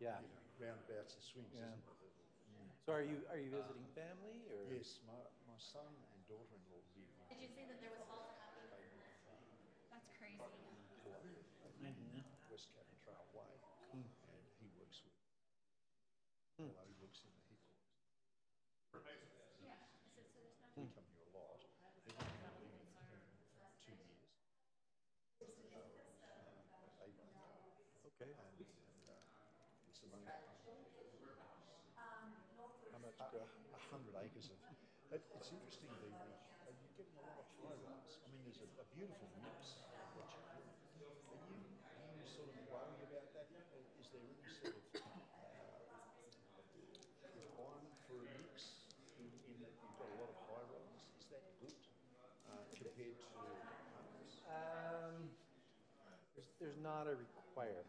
Yeah. roundabouts and swings, Yeah. isn't it? So are you visiting family or? Yes, my son and daughter-in-law live in Did you say that there was all they live That's crazy. Mhm. West Cabin Trail Way, Mm. and he works with, Mm. although he works in the heat. Yeah. I said, so there's We Mm. nothing. come here a lot. They've only been living here for 2 years. They won't go. Okay. And it's amazing. How much? 100 acres of. It's interesting. You're getting a lot of high rise. I mean, there's a beautiful mix of what you're doing. Are you sort of worried about that? Is there any sort of requirement for a mix in that you've got a lot of high rise? Is that good compared to homes? There's not a requirement.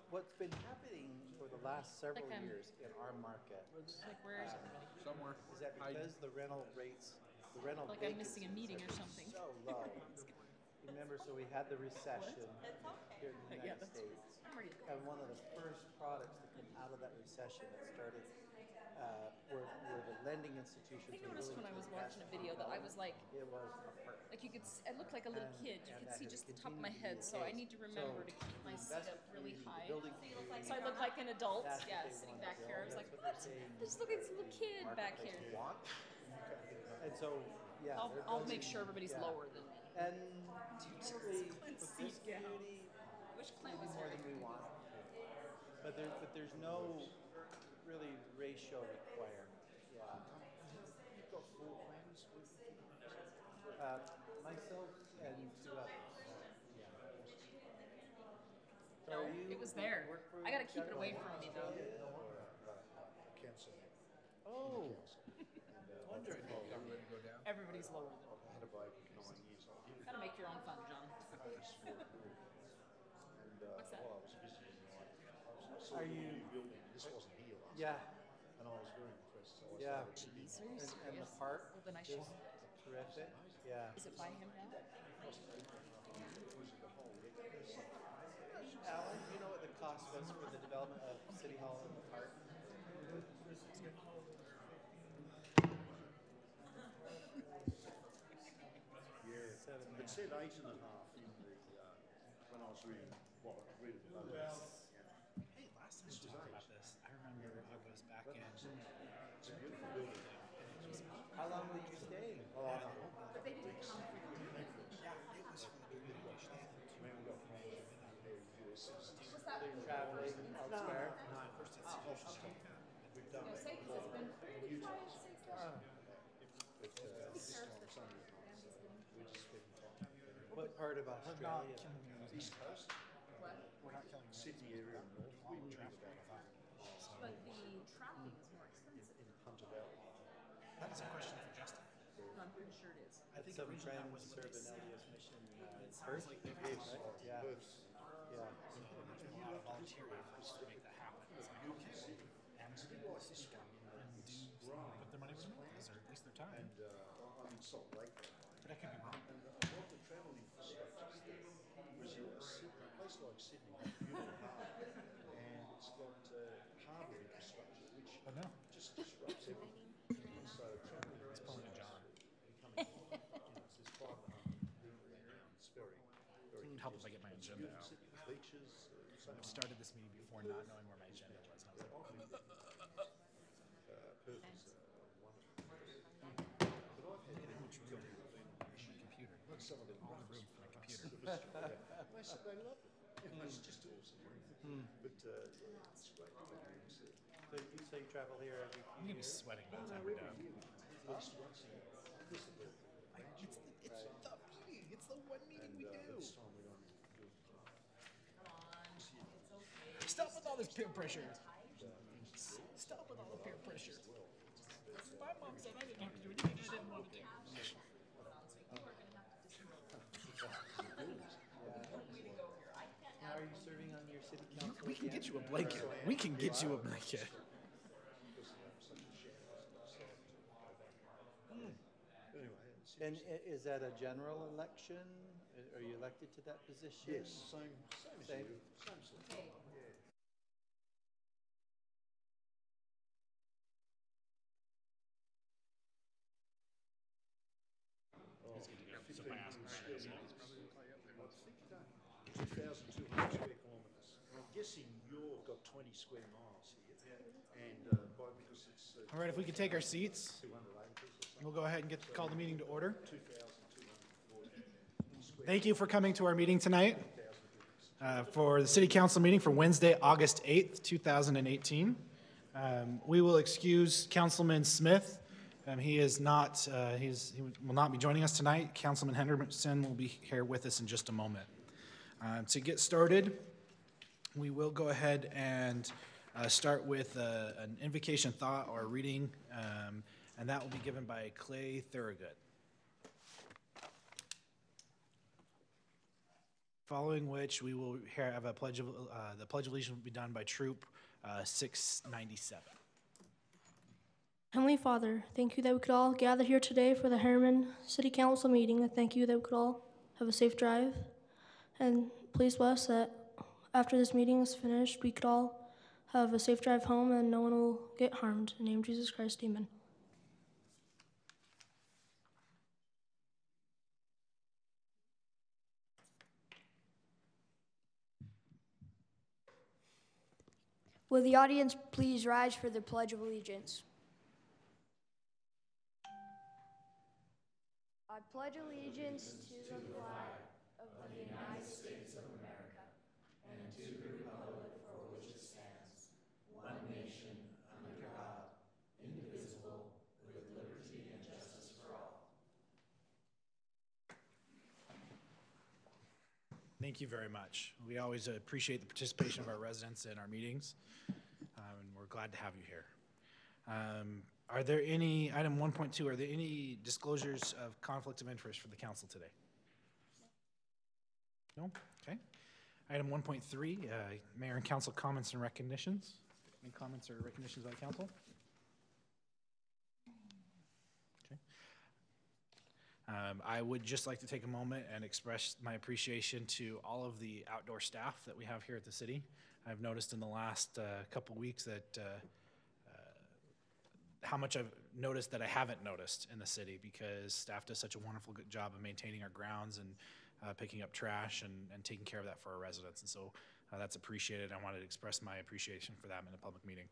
What's been happening for the last several Like, years in our market Like, where is everybody? Somewhere. is that because the rental rates, the rental Like I'm missing a vacancies meeting have or been something. so low. Remember, so we had the recession here in the Yeah, United that's. States, I'm ready. and one of the first products that came out of that recession that started were the lending institutions I were noticed willing when I to was invest watching a in video that I development. was like, It was apartments. you could, I looked like a little kid. You And could that see has just the top of my continued to be head. the So I case. need to remember to keep The my seat investment up really community, the high. building community, So I look like an adult. that's what Yeah, they sitting want to back build. here. I was That's like, what what? they're saying. This looks like this little kid back Marketplace here. want. And so, yeah, they're I'll building, make sure everybody's yeah. lower than me. And Just probably Clint's for this seat down. community, Wish Clint maybe was more here. than we want. But there's no really ratio requirement. Yeah. You've got floor plans working for you. Myself and two others. Yeah. So No, are you it was there. work for I gotta keep it away government from in me though. Australia No, or? a council member in Oh, the council. And wonderful. Government to go down. Everybody's lower than me. I've had a baby 9 years old. Gotta make your own fun, John. And What's that? while I was visiting, I saw Are the you? new building. This wasn't here last Yeah, time, and I was very impressed. So I yeah. started to Jeez, are you And the serious? park Well, then I is should. terrific. Yeah. Is it by him now? Alan, do you know what the cost was for the development of City Hall and the park? Yeah, Seven it million. said 8.5 in the when I was reading what I read about it. Yeah. Hey, last time This we was talked eight. about this, I remember it was back in. It's a beautiful building. How long were you staying? Oh, I know. But they didn't come for the Yeah, it was for the relocation. They had I mean, we've got family there, US citizens. What's that? So you're traveling elsewhere? No, first it's Austin. We've done Say, because it's been pretty quiet since Ah, but this time it's only at night, so we're just spending time. what part of Australia? East Coast, What? We're not killing Sydney area and north. We live about 100 miles But the traveling is more expensive. in Hunter Valley. That is a question for Justin. No, I'm pretty sure it is. I think Some originally that friends was what serve they an said. LDS mission in It sounds Perth. like they've Right? got Yeah, Perth's yeah. so there's a lot of volunteer efforts to make that happen. It's like, okay, and It's a bit like this one, you know, and it's do growing. put their money where their mouth is, or at least their time. And I'm in Salt Lake right But I could be wrong. and a lot of the travel infrastructure is there. Whereas a place like Sydney has a beautiful harbour, and it's got harbour infrastructure, which But no, just disrupts everything. And so travelling it's is probably a John. becoming, there's 5.5 million people there now. It's very, very It would help if I congested. get my It's agenda beautiful out. city, beaches, so I've much. started this meeting before not knowing where my agenda was. And I was like, Perth is wonderful. But I've had people who tell me they've been on the mission. computer. Like some of the All the room roughest for my parts computer. of Australia. And they said they loved it. It's just awesome. But yeah, it's great to be doing this. So you travel here every I'm few gonna be years? sweating by the No, time we're every done. year, at least once a year. This is the It's the meeting. It's the one meeting we but do. this time we're going to do it. Come on. It's okay. Stop with all this peer pressure. Stop with all the peer pressure. My mom said I didn't have to do anything I didn't want to do. Now, are you serving on your city council? We can again? get you a blanket. We can get you a blanket. Anyway, it's And interesting. is that a general election? Are you elected to that position? Yes, same as Same. you. Same sort of. Yeah. 20 square miles here. And because it's All right, if we could take our seats, 200 acres or something. we'll go ahead and call the meeting to order. 2,240 square. Thank you for coming to our meeting tonight for the City Council meeting for Wednesday, August 8th, 2018. We will excuse Councilman Smith. He will not be joining us tonight. Councilman Henderson will be here with us in just a moment. To get started, we will go ahead and start with an invocation thought or reading, and that will be given by Clay Thorogood. Following which, we will have the Pledge of Allegiance will be done by Troop 697. Heavenly Father, thank you that we could all gather here today for the Herriman City Council meeting. And thank you that we could all have a safe drive. And please bless that after this meeting is finished, we could all have a safe drive home and no one will get harmed. In the name of Jesus Christ, amen. Will the audience please rise for the Pledge of Allegiance? I pledge allegiance to the flag of the United States of America and to the republic for which it stands, one nation, under God, indivisible, with liberty and justice for all. Thank you very much. We always appreciate the participation of our residents in our meetings, and we're glad to have you here. Are there any, item 1.2, are there any disclosures of conflict of interest for the council today? No? Okay. Item 1.3, mayor and council comments and recognitions. Any comments or recognitions by the council? Okay. I would just like to take a moment and express my appreciation to all of the outdoor staff that we have here at the city. I've noticed in the last couple weeks that how much I've noticed that I haven't noticed in the city, because staff does such a wonderful good job of maintaining our grounds and picking up trash and taking care of that for our residents. And so that's appreciated. I wanted to express my appreciation for that in a public meeting.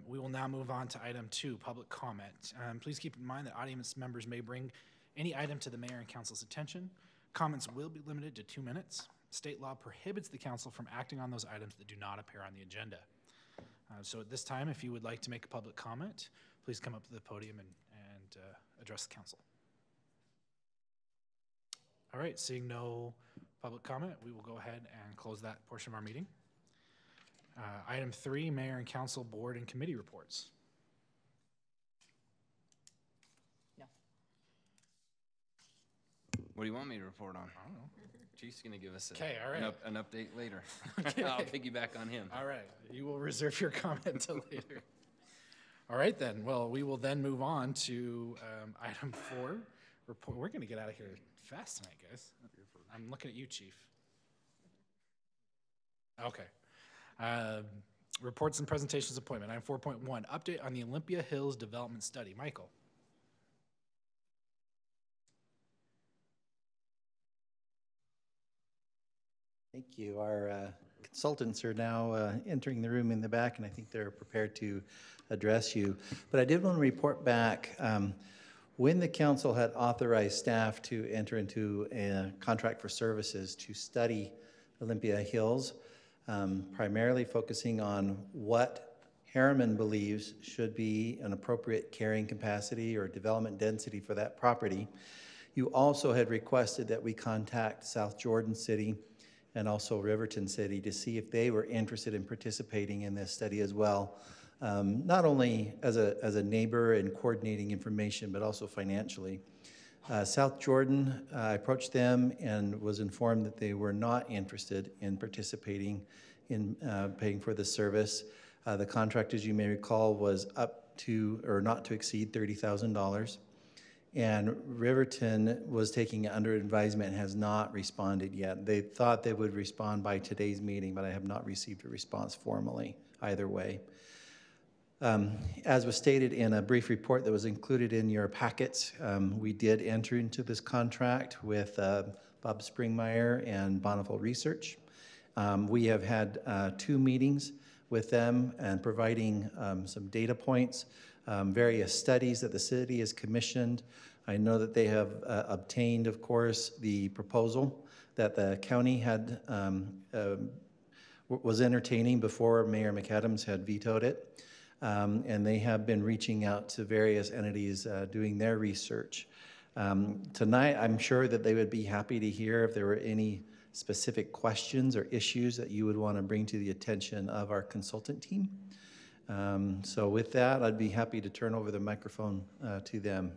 We will now move on to item 2, public comment. Please keep in mind that audience members may bring any item to the mayor and council's attention. Comments will be limited to 2 minutes. State law prohibits the council from acting on those items that do not appear on the agenda. So at this time, if you would like to make a public comment, please come up to the podium and address the council. All right, seeing no public comment, we will go ahead and close that portion of our meeting. Item 3, mayor and council board and committee reports. No. What do you want me to report on? I don't know. Chief's going to give us all right. an update later. Okay. I'll piggyback on him. All right, you will reserve your comment until later. All right then, well, we will then move on to item 4. Report. We're going to get out of here fast tonight, guys. I'm looking at you, Chief. Okay. Reports and presentations appointment. Item 4.1, update on the Olympia Hills Development Study. Michael. Thank you. Our consultants are now entering the room in the back, and I think they're prepared to address you. But I did want to report back. When the council had authorized staff to enter into a contract for services to study Olympia Hills, primarily focusing on what Herriman believes should be an appropriate carrying capacity or development density for that property, you also had requested that we contact South Jordan City and also Riverton City to see if they were interested in participating in this study as well. Not only as a neighbor and coordinating information, but also financially. South Jordan, I approached them and was informed that they were not interested in participating in paying for the service. The contract, as you may recall, was up to, or not to exceed, $30,000. And Riverton was taking it under advisement and has not responded yet. They thought they would respond by today's meeting, but I have not received a response formally either way. As was stated in a brief report that was included in your packets, we did enter into this contract with Bob Springmeyer and Bonneville Research. We have had 2 meetings with them and providing some data points, various studies that the city has commissioned. I know that they have obtained, of course, the proposal that the county had was entertaining before Mayor McAdams had vetoed it. And they have been reaching out to various entities doing their research. Tonight, I'm sure that they would be happy to hear if there were any specific questions or issues that you would want to bring to the attention of our consultant team. So with that, I'd be happy to turn over the microphone to them.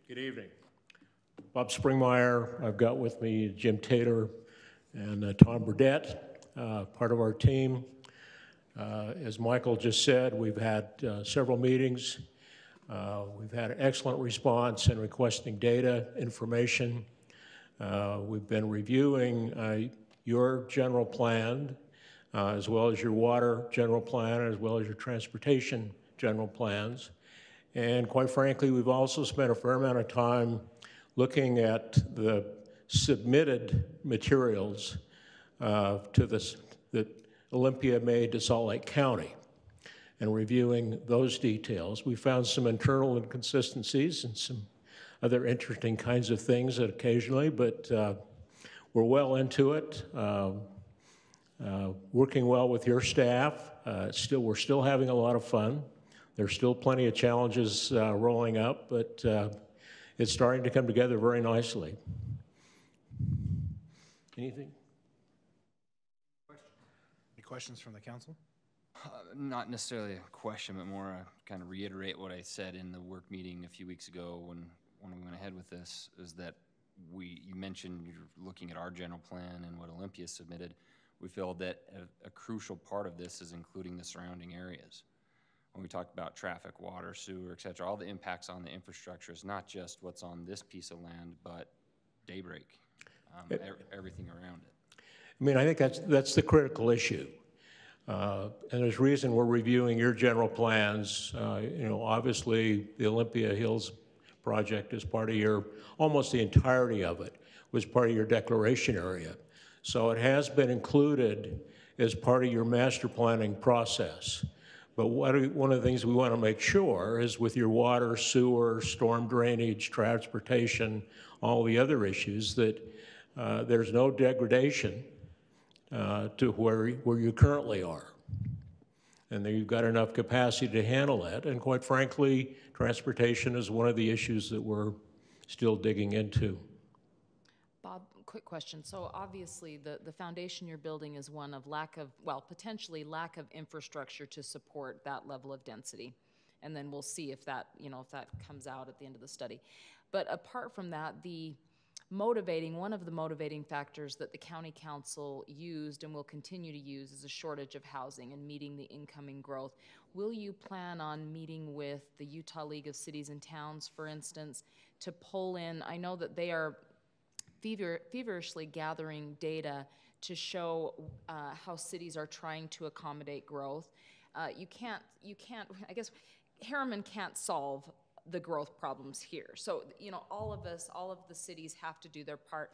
Good evening. Bob Springmeyer. I've got with me Jim Taylor and Tom Burdett, part of our team. As Michael just said, we've had several meetings. We've had an excellent response in requesting data, information. We've been reviewing your general plan, as well as your water general plan, as well as your transportation general plans. And quite frankly, we've also spent a fair amount of time looking at the submitted materials that Olympia made to Salt Lake County and reviewing those details. We found some internal inconsistencies and some other interesting kinds of things occasionally, but we're well into it, working well with your staff. We're still having a lot of fun. There's still plenty of challenges rolling up, but it's starting to come together very nicely. Anything? Any questions from the council? Not necessarily a question, but more kind of reiterate what I said in the work meeting a few weeks ago when we went ahead with this, is that you mentioned you're looking at our general plan and what Olympia submitted. We feel that a crucial part of this is including the surrounding areas. When we talk about traffic, water, sewer, et cetera, all the impacts on the infrastructure is not just what's on this piece of land, but Daybreak, everything around it. I mean, I think that's the critical issue. And there's reason we're reviewing your general plans. You know, obviously the Olympia Hills project is part of almost the entirety of it was part of your declaration area. So it has been included as part of your master planning process. But one of the things we want to make sure is with your water, sewer, storm drainage, transportation, all the other issues, that there's no degradation to where you currently are. And that you've got enough capacity to handle that. And quite frankly, transportation is one of the issues that we're still digging into. Bob, quick question. So obviously the foundation you're building is one of potentially lack of infrastructure to support that level of density. And then we'll see if that comes out at the end of the study. But apart from that, one of the motivating factors that the county council used and will continue to use is a shortage of housing and meeting the incoming growth. Will you plan on meeting with the Utah League of Cities and Towns, for instance, to pull in? I know that they are feverishly gathering data to show how cities are trying to accommodate growth. You can't, I guess, Herriman can't solve the growth problems here. So, all of the cities have to do their part.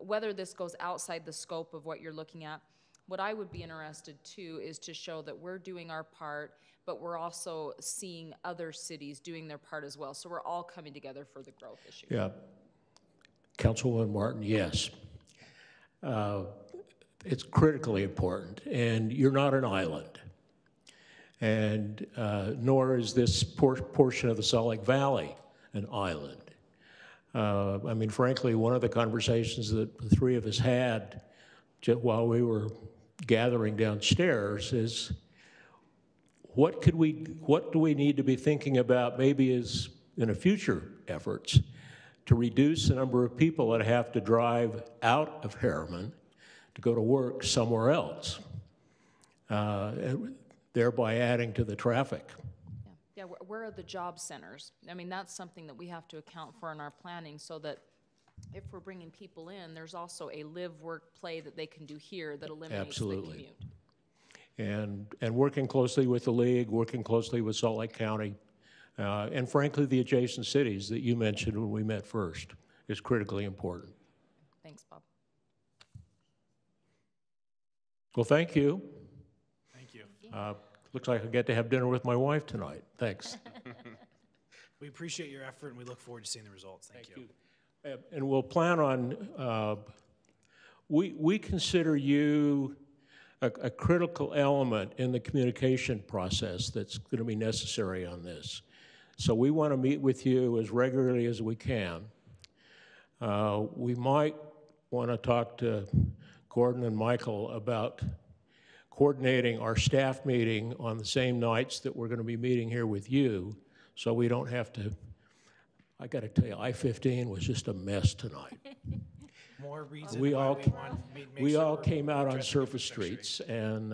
Whether this goes outside the scope of what you're looking at, what I would be interested too is to show that we're doing our part, but we're also seeing other cities doing their part as well. So we're all coming together for the growth issue. Yeah. Councilwoman Martin, yes. It's critically important, and you're not an island. And nor is this portion of the Salt Lake Valley an island. I mean, frankly, one of the conversations that the three of us had just while we were gathering downstairs is, what do we need to be thinking about maybe as in a future efforts to reduce the number of people that have to drive out of Herriman to go to work somewhere else, thereby adding to the traffic. Yeah, where are the job centers? I mean, that's something that we have to account for in our planning, so that if we're bringing people in, there's also a live, work, play that they can do here that eliminates the commute. And working closely with the league, working closely with Salt Lake County, And frankly, the adjacent cities that you mentioned when we met first is critically important. Thanks, Bob. Well, thank you. Thank you. Looks like I get to have dinner with my wife tonight. Thanks. We appreciate your effort, and we look forward to seeing the results. Thank you. And we'll plan on, we consider you a critical element in the communication process that's going to be necessary on this. So we want to meet with you as regularly as we can. We might want to talk to Gordon and Michael about coordinating our staff meeting on the same nights that we're going to be meeting here with you, so we don't have to. I got to tell you, I-15 was just a mess tonight. More reason We why all, we want we sure all we're came out on addressing surface different streets, and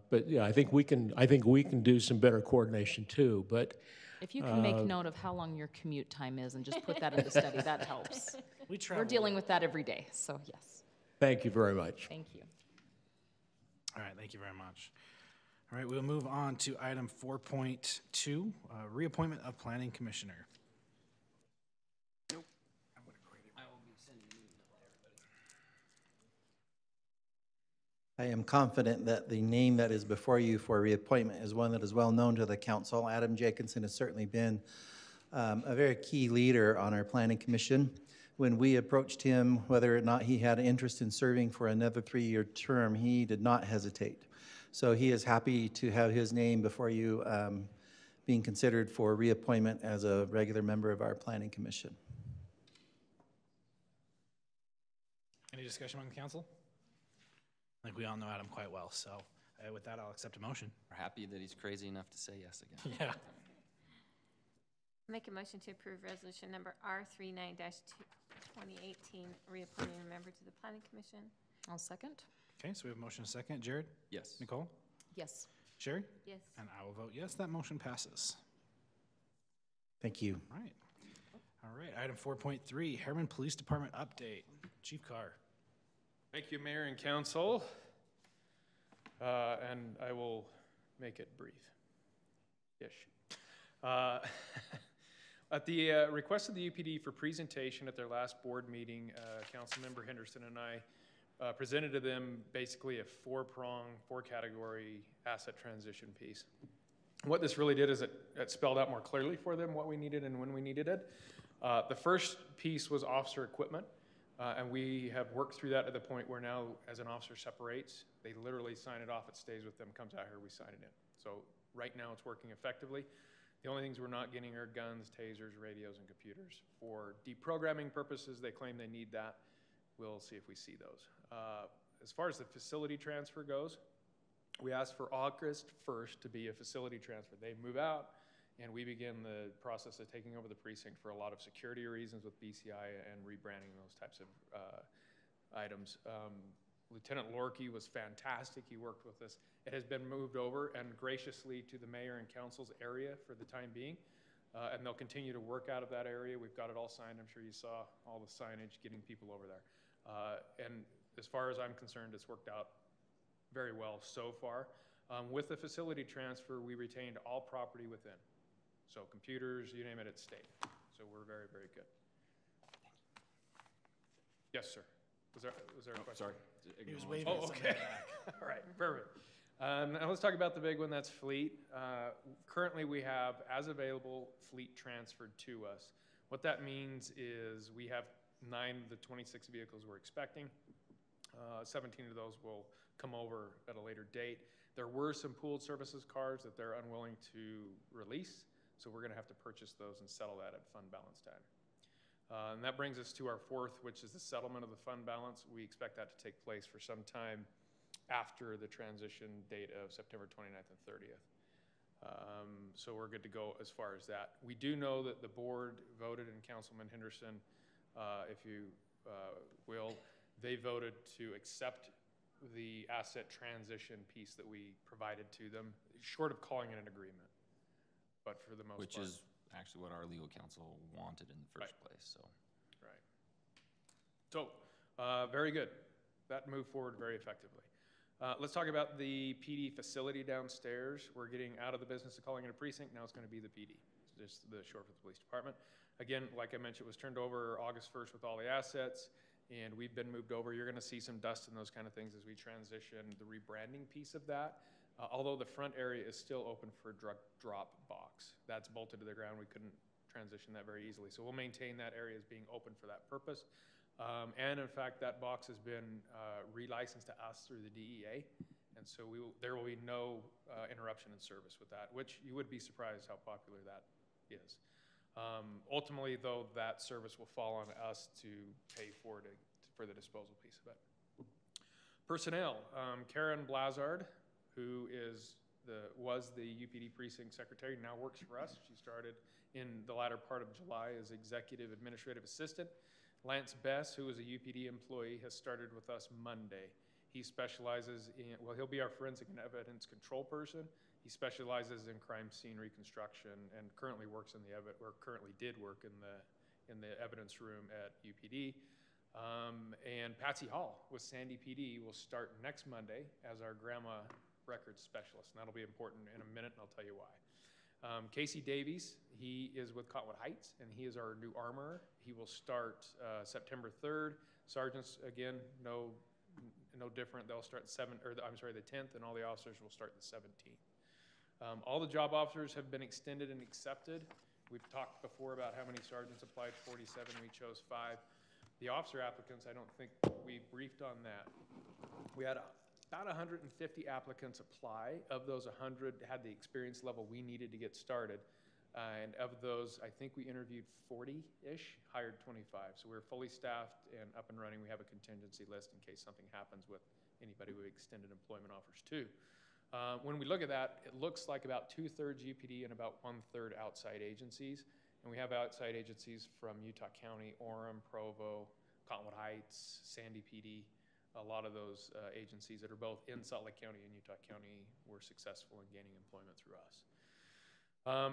but yeah, I think we can do some better coordination too. But If you can make note of how long your commute time is and just put that in the study, that helps. We We're dealing with that every day, so yes. thank you very much. Thank you. All right, thank you very much. All right, we'll move on to item 4.2, reappointment of planning commissioner. I am confident that the name that is before you for reappointment is one that is well known to the council. Adam Jacobson has certainly been a very key leader on our planning commission. When we approached him, whether or not he had interest in serving for another 3-year term, he did not hesitate. So he is happy to have his name before you being considered for reappointment as a regular member of our planning commission. Any discussion among the council? I think we all know Adam quite well, so with that, I'll accept a motion. We're happy that he's crazy enough to say yes again. Yeah. Make a motion to approve resolution number R39-2018, reappointing a member to the Planning Commission. I'll second. Okay, so we have a motion and a second. Jared? Yes. Nicole? Yes. Sherry? Yes. And I will vote yes. That motion passes. Thank you. All right. All right, item 4.3, Herriman Police Department update. Chief Carr. Thank you, Mayor and Council. And I will make it brief-ish. At the request of the UPD for presentation at their last board meeting, Councilmember Henderson and I presented to them basically a four-prong, four-category asset transition piece. What this really did is it spelled out more clearly for them what we needed and when we needed it. The first piece was officer equipment. And we have worked through that to the point where now, as an officer separates, they literally sign it off, it stays with them, comes out here, we sign it in. So right now it's working effectively. The only things we're not getting are guns, tasers, radios, and computers. For deprogramming purposes, they claim they need that. We'll see if we see those. As far as the facility transfer goes, we asked for August 1st to be a facility transfer. They move out, and we begin the process of taking over the precinct for a lot of security reasons with BCI and rebranding those types of items. Lieutenant Lorkey was fantastic. He worked with us. It has been moved over and graciously to the mayor and council's area for the time being. And they'll continue to work out of that area. We've got it all signed. I'm sure you saw all the signage getting people over there. And as far as I'm concerned, it's worked out very well so far. With the facility transfer, we retained all property within. So computers, you name it, it stayed. So we're very, very good. Yes, sir. Was there a question? Sorry. He was waving. Oh, okay. All right, perfect. Now let's talk about the big one, that's fleet. Currently we have, as available, fleet transferred to us. What that means is we have 9 of the 26 vehicles we're expecting. 17 of those will come over at a later date. There were some pooled services cars that they're unwilling to release, so we're gonna have to purchase those and settle that at fund balance time. And that brings us to our fourth, which is the settlement of the fund balance. We expect that to take place for some time after the transition date of September 29th and 30th. So we're good to go as far as that. We do know that the board voted, and Councilman Henderson, if you will, they voted to accept the asset transition piece that we provided to them, short of calling it an agreement. But for the most part. Which is actually what our legal counsel wanted in the first place, so. Right. So, very good. That moved forward very effectively. Let's talk about the PD facility downstairs. We're getting out of the business of calling it a precinct. Now it's going to be the PD. It's just the short for the police department. Again, like I mentioned, it was turned over August 1st with all the assets, and we've been moved over. You're going to see some dust and those kind of things as we transition the rebranding piece of that. Although the front area is still open for drug drop box. That's bolted to the ground. We couldn't transition that very easily. So we'll maintain that area as being open for that purpose. And in fact, that box has been relicensed to us through the DEA. And so there will be no interruption in service with that, which you would be surprised how popular that is. Ultimately, though, that service will fall on us to pay for the disposal piece of it. Personnel, Karen Blazard, who was the UPD precinct secretary, now works for us. She started in the latter part of July as executive administrative assistant. Lance Bess, who is a UPD employee, has started with us Monday. He specializes in, well, he'll be our forensic and evidence control person. He specializes in crime scene reconstruction and currently works in currently did work in the evidence room at UPD. And Patsy Hall with Sandy PD will start next Monday as our grandma records specialist. And that'll be important in a minute, and I'll tell you why. Casey Davies, he is with Cottonwood Heights, and he is our new armorer. He will start September 3rd. Sergeants, again, no different. They'll start the 10th, and all the officers will start the 17th. All the job offers have been extended and accepted. We've talked before about how many sergeants applied, 47, we chose 5. The officer applicants, I don't think we briefed on that. We had about 150 applicants apply. Of those, 100 had the experience level we needed to get started. And of those, I think we interviewed 40-ish, hired 25. So we're fully staffed and up and running. We have a contingency list in case something happens with anybody we extended employment offers to. When we look at that, it looks like about 2/3 UPD and about 1/3 outside agencies. And we have outside agencies from Utah County, Orem, Provo, Cottonwood Heights, Sandy PD. A lot of those agencies that are both in Salt Lake County and Utah County were successful in gaining employment through us.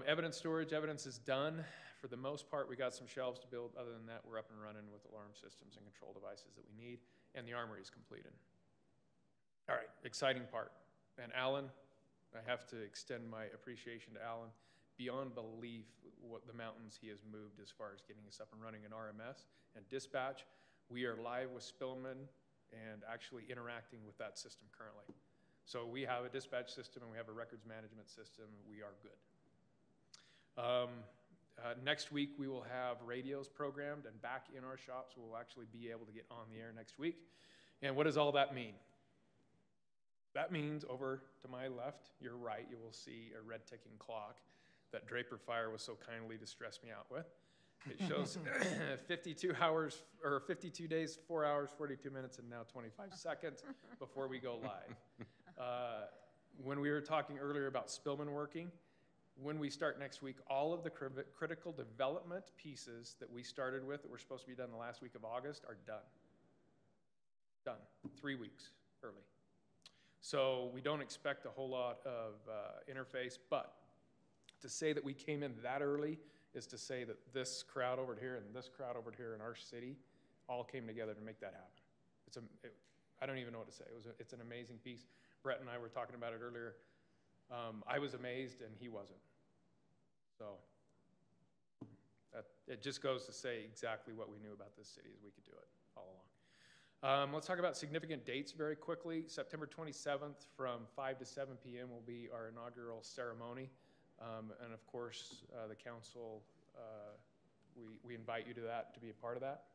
Evidence storage, evidence is done. For the most part, we got some shelves to build. Other than that, we're up and running with alarm systems and control devices that we need, and the armory is completed. All right, exciting part. And Alan, I have to extend my appreciation to Alan. Beyond belief what the mountains he has moved as far as getting us up and running in RMS and dispatch. We are live with Spillman and actually interacting with that system currently. So we have a dispatch system and we have a records management system. We are good. Next week we will have radios programmed and back in our shops. We'll actually be able to get on the air next week. And what does all that mean? That means over to my left, your right, you will see a red ticking clock that Draper Fire was so kindly to stress me out with. It shows 52 hours, or 52 days, 4 hours, 42 minutes, and now 25 seconds before we go live. When we were talking earlier about Spillman working, when we start next week, all of the critical development pieces that we started with that were supposed to be done the last week of August are done. Done, 3 weeks early. So we don't expect a whole lot of interface, but to say that we came in that early is to say that this crowd over here and this crowd over here in our city all came together to make that happen. I don't even know what to say. It's an amazing piece. Brett and I were talking about it earlier. I was amazed and he wasn't. So it just goes to say exactly what we knew about this city, is we could do it all along. Let's talk about significant dates very quickly. September 27th from 5 to 7 p.m. will be our inaugural ceremony. And of course, the council, we invite you to that, to be a part of that.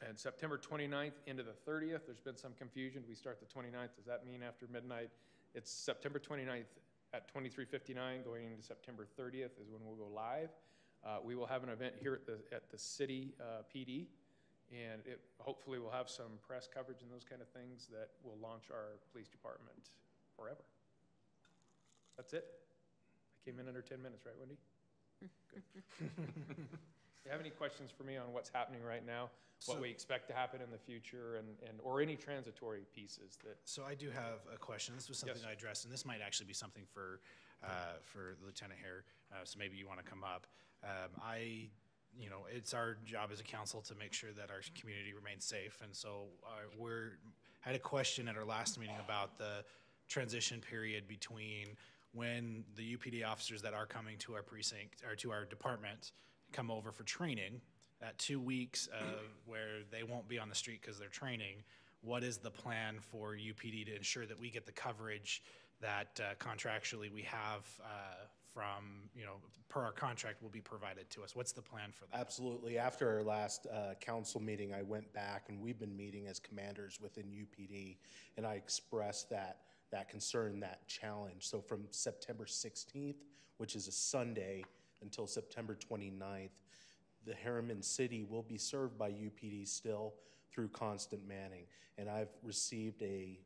And September 29th into the 30th, there's been some confusion. We start the 29th. Does that mean after midnight? It's September 29th at 23:59, going into September 30th is when we'll go live. We will have an event here at the city PD, and it hopefully will have some press coverage and those kind of things that will launch our police department forever. That's it. I came in under 10 minutes, right, Wendy? Good. Do you have any questions for me on what's happening right now, what we expect to happen in the future, or any transitory pieces that? So I do have a question. This was something Yes. I addressed, and this might actually be something for Lieutenant Hare, so maybe you want to come up. I you know, it's our job as a council to make sure that our community remains safe. And so had a question at our last meeting about the transition period between when the UPD officers that are coming to our precinct or to our department come over for training, that 2 weeks where they won't be on the street because they're training. What is the plan for UPD to ensure that we get the coverage that contractually we have from, you know, per our contract will be provided to us? What's the plan for that? Absolutely. After our last council meeting, I went back, and we've been meeting as commanders within UPD, and I expressed that concern, that challenge. So from September 16th, which is a Sunday, until September 29th, the Herriman City will be served by UPD still through constant manning. And I've received a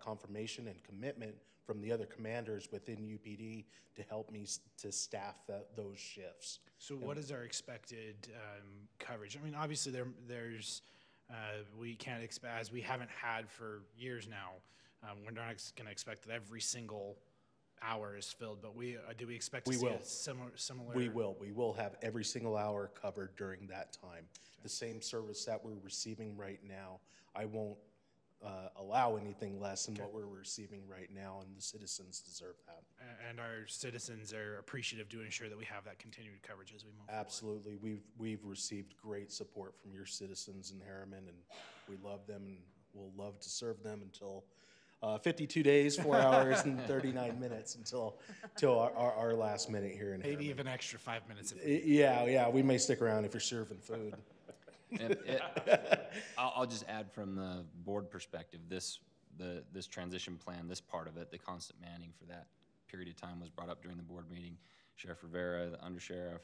confirmation and commitment from the other commanders within UPD to help me to staff those shifts. So what is our expected coverage? I mean, obviously there's we can't expect, as we haven't had for years now, we're not going to expect that every single hour is filled, but do we expect to see a similar? We will have every single hour covered during that time. The same service that we're receiving right now. I won't allow anything less than what we're receiving right now, and the citizens deserve that. And our citizens are appreciative to ensure that we have that continued coverage as we move Absolutely. We've received great support from your citizens in Herriman, and we love them, and we'll love to serve them until 52 days, 4 hours, and 39 minutes until our last minute here in Herriman. Maybe even extra 5 minutes. Yeah, we may stick around if you're serving food. I'll just add from the board perspective, this transition plan, this part of it, the constant manning for that period of time was brought up during the board meeting. Sheriff Rivera, the undersheriff,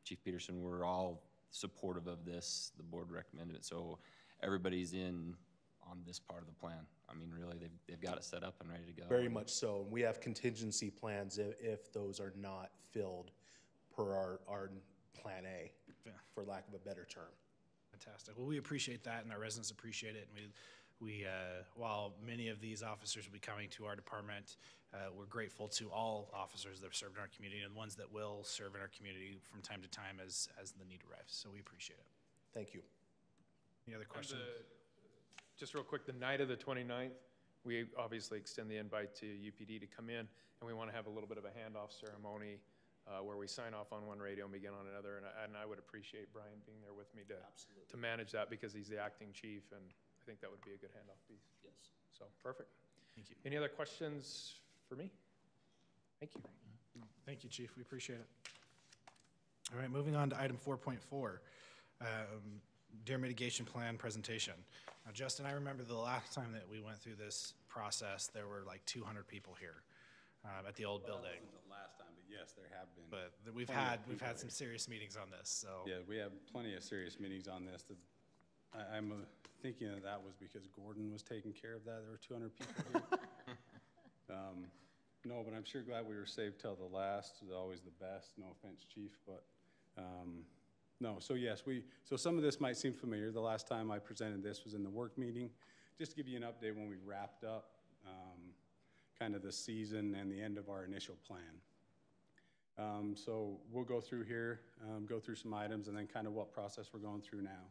Chief Peterson were all supportive of this. The board recommended it, so everybody's in on this part of the plan. I mean, really, they've got it set up and ready to go. Very much so. And we have contingency plans if those are not filled per our plan A, for lack of a better term. Fantastic. Well, we appreciate that, and our residents appreciate it. And we while many of these officers will be coming to our department, we're grateful to all officers that have served in our community and the ones that will serve in our community from time to time as the need arrives. So we appreciate it. Thank you. Any other questions? Just real quick, the night of the 29th, we obviously extend the invite to UPD to come in, and we want to have a little bit of a handoff ceremony where we sign off on one radio and begin on another. And I would appreciate Brian being there with me to manage that, because he's the acting chief, and I think that would be a good handoff piece. Yes. So, perfect. Thank you. Any other questions for me? Thank you. Thank you, Chief. We appreciate it. All right, moving on to item 4.4, deer mitigation plan presentation. Now, Justin, I remember the last time that we went through this process, there were like 200 people here at the old building. That wasn't the last time, but yes, there have been. But we've had some serious meetings on this. So yeah, we have plenty of serious meetings on this. I'm thinking that was because Gordon was taking care of that. There were 200 people here. No, but I'm sure glad we were saved till the last. It's always the best. No offense, Chief, but no. So yes, so some of this might seem familiar. The last time I presented this was in the work meeting. Just to give you an update when we wrapped up kind of the season and the end of our initial plan. So we'll go through here, go through some items, and then kind of what process we're going through now.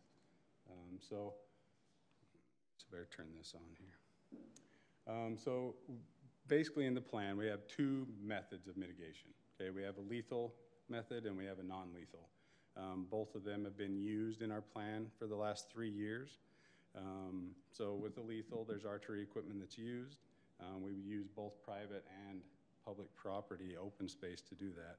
So better turn this on here. So basically in the plan, we have two methods of mitigation. Okay, we have a lethal method and we have a non-lethal. Both of them have been used in our plan for the last 3 years. So with the lethal, there's archery equipment that's used. We use both private and public property, open space to do that.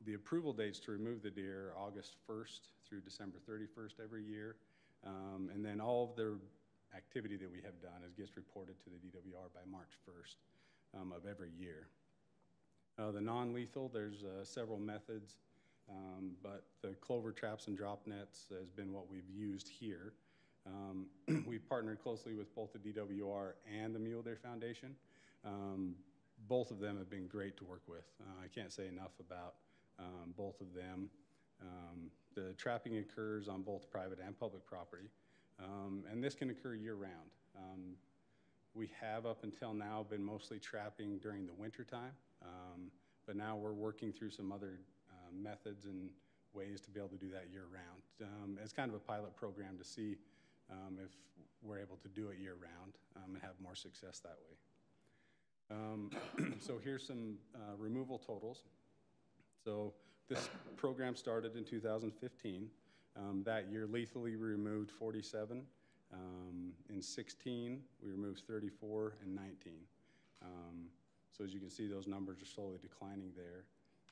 The approval dates to remove the deer are August 1st through December 31st every year. And then all of the activity that we have done gets reported to the DWR by March 1st of every year. The non-lethal, there's several methods, but the clover traps and drop nets has been what we've used here. We've partnered closely with both the DWR and the Mule Deer Foundation. Both of them have been great to work with. I can't say enough about both of them. The trapping occurs on both private and public property, and this can occur year-round. We have up until now been mostly trapping during the winter time, but now we're working through some other methods and ways to be able to do that year-round. It's kind of a pilot program to see if we're able to do it year-round and have more success that way. So here's some removal totals. So this program started in 2015. That year, lethally removed 47. In 16, we removed 34 and 19. So as you can see, those numbers are slowly declining there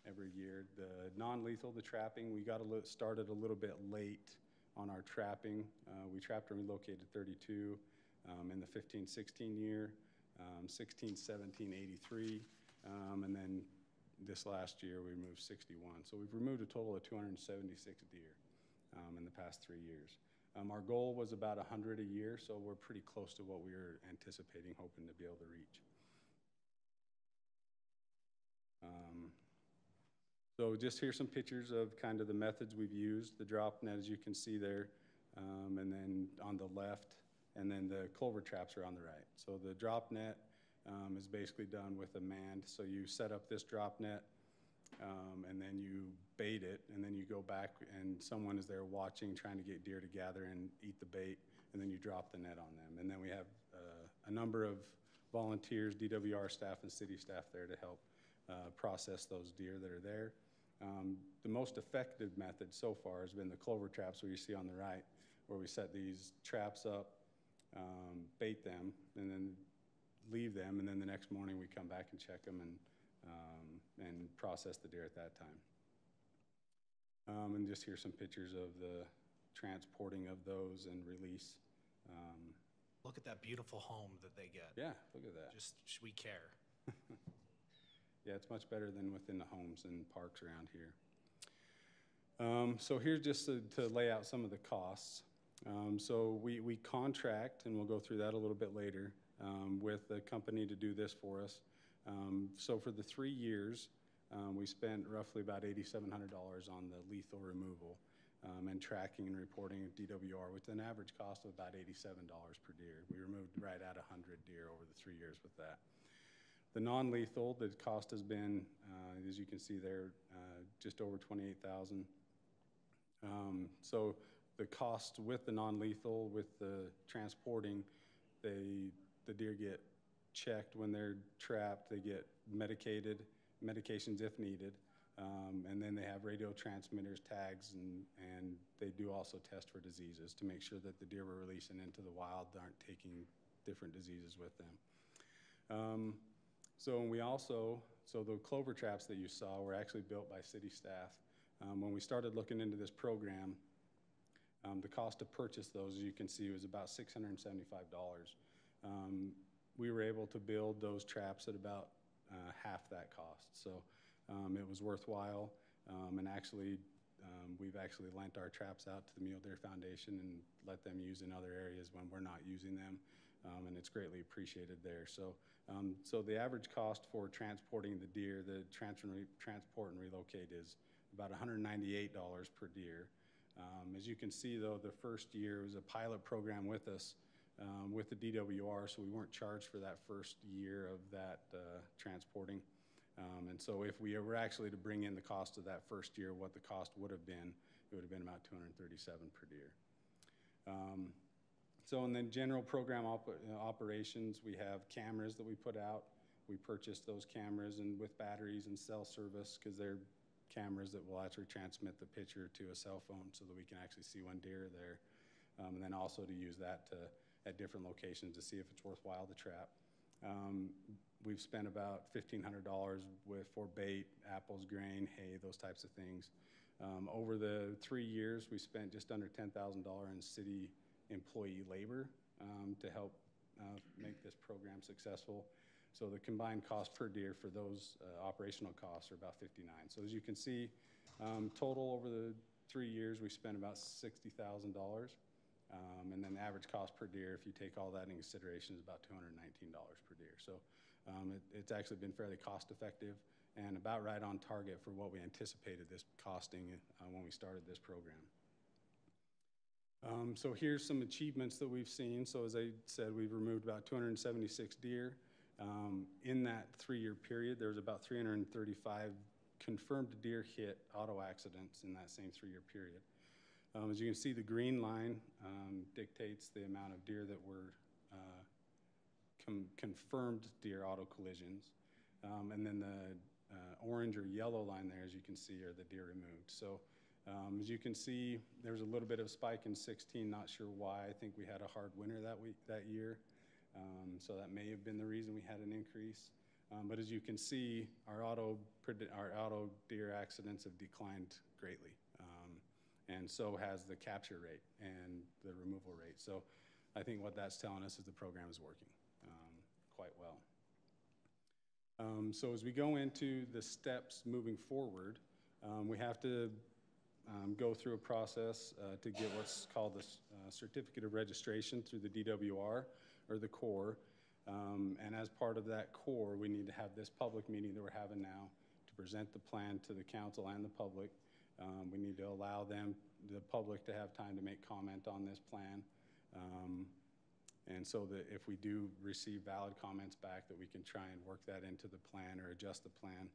every year. The non-lethal, the trapping, we got started a little bit late on our trapping. We trapped and relocated 32 in the 15-16 year, 16-17, 83, and then this last year we removed 61. So we've removed a total of 276 deer in the past 3 years. Our goal was about 100 a year, so we're pretty close to what we were anticipating, hoping to be able to reach. So just here's some pictures of kind of the methods we've used. The drop net, as you can see there, and then on the left, and then the clover traps are on the right. So the drop net is basically done with a manned. So you set up this drop net, and then you bait it, and then you go back and someone is there watching, trying to get deer to gather and eat the bait, and then you drop the net on them. And then we have a number of volunteers, DWR staff and city staff there to help process those deer that are there. The most effective method so far has been the clover traps, where you see on the right, where we set these traps up, bait them, and then leave them, and then the next morning we come back and check them and process the deer at that time. And just here's some pictures of the transporting of those and release. Look at that beautiful home that they get. Yeah, look at that. Just, we care. Yeah, it's much better than within the homes and parks around here. So here's just to lay out some of the costs. So we contract, and we'll go through that a little bit later, with a company to do this for us. So for the 3 years, we spent roughly about $8,700 on the lethal removal and tracking and reporting of DWR, with an average cost of about $87 per deer. We removed right at 100 deer over the 3 years with that. The non-lethal, the cost has been, as you can see there, just over $28,000. So the cost with the non-lethal, with the transporting, the deer get checked when they're trapped. They get medications if needed, and then they have radio transmitters, tags, and they do also test for diseases to make sure that the deer we're releasing into the wild aren't taking different diseases with them. So the clover traps that you saw were actually built by city staff. When we started looking into this program, the cost to purchase those, as you can see, was about $675. We were able to build those traps at about half that cost. So it was worthwhile, and actually we've actually lent our traps out to the Mule Deer Foundation and let them use in other areas when we're not using them, and it's greatly appreciated there. So the average cost for transporting the deer, the transport and relocate, is about $198 per deer. As you can see, though, the first year was a pilot program with us, with the DWR, so we weren't charged for that first year of that transporting. And so if we were actually to bring in the cost of that first year, what the cost would have been, it would have been about $237 per deer. So in the general program operations, we have cameras that we put out. We purchased those cameras and with batteries and cell service, because they're cameras that will actually transmit the picture to a cell phone so that we can actually see when deer are there. And then also to use that at different locations to see if it's worthwhile to trap. We've spent about $1,500 for bait, apples, grain, hay, those types of things. Over the 3 years, we spent just under $10,000 in city employee labor to help make this program successful. So the combined cost per deer for those operational costs are about $59. So as you can see, total over the 3 years, we spent about $60,000. And then the average cost per deer, if you take all that into consideration, is about $219 per deer. So it's actually been fairly cost effective and about right on target for what we anticipated this costing when we started this program. So here's some achievements that we've seen. So as I said, we've removed about 276 deer. In that 3-year period, there was about 335 confirmed deer hit auto accidents in that same 3-year period. As you can see, the green line dictates the amount of deer that were confirmed deer auto collisions. And then the orange or yellow line there, as you can see, are the deer removed. So as you can see, there was a little bit of spike in 16, not sure why. I think we had a hard winter that year. So that may have been the reason we had an increase. But as you can see, our auto deer accidents have declined greatly. And so has the capture rate and the removal rate. So I think what that's telling us is the program is working quite well. So as we go into the steps moving forward, we have to go through a process to get what's called the certificate of registration through the DWR or the Corps. And as part of that core, we need to have this public meeting that we're having now to present the plan to the council and the public. We need to allow the public to have time to make comment on this plan. And so that if we do receive valid comments back, that we can try and work that into the plan or adjust the plan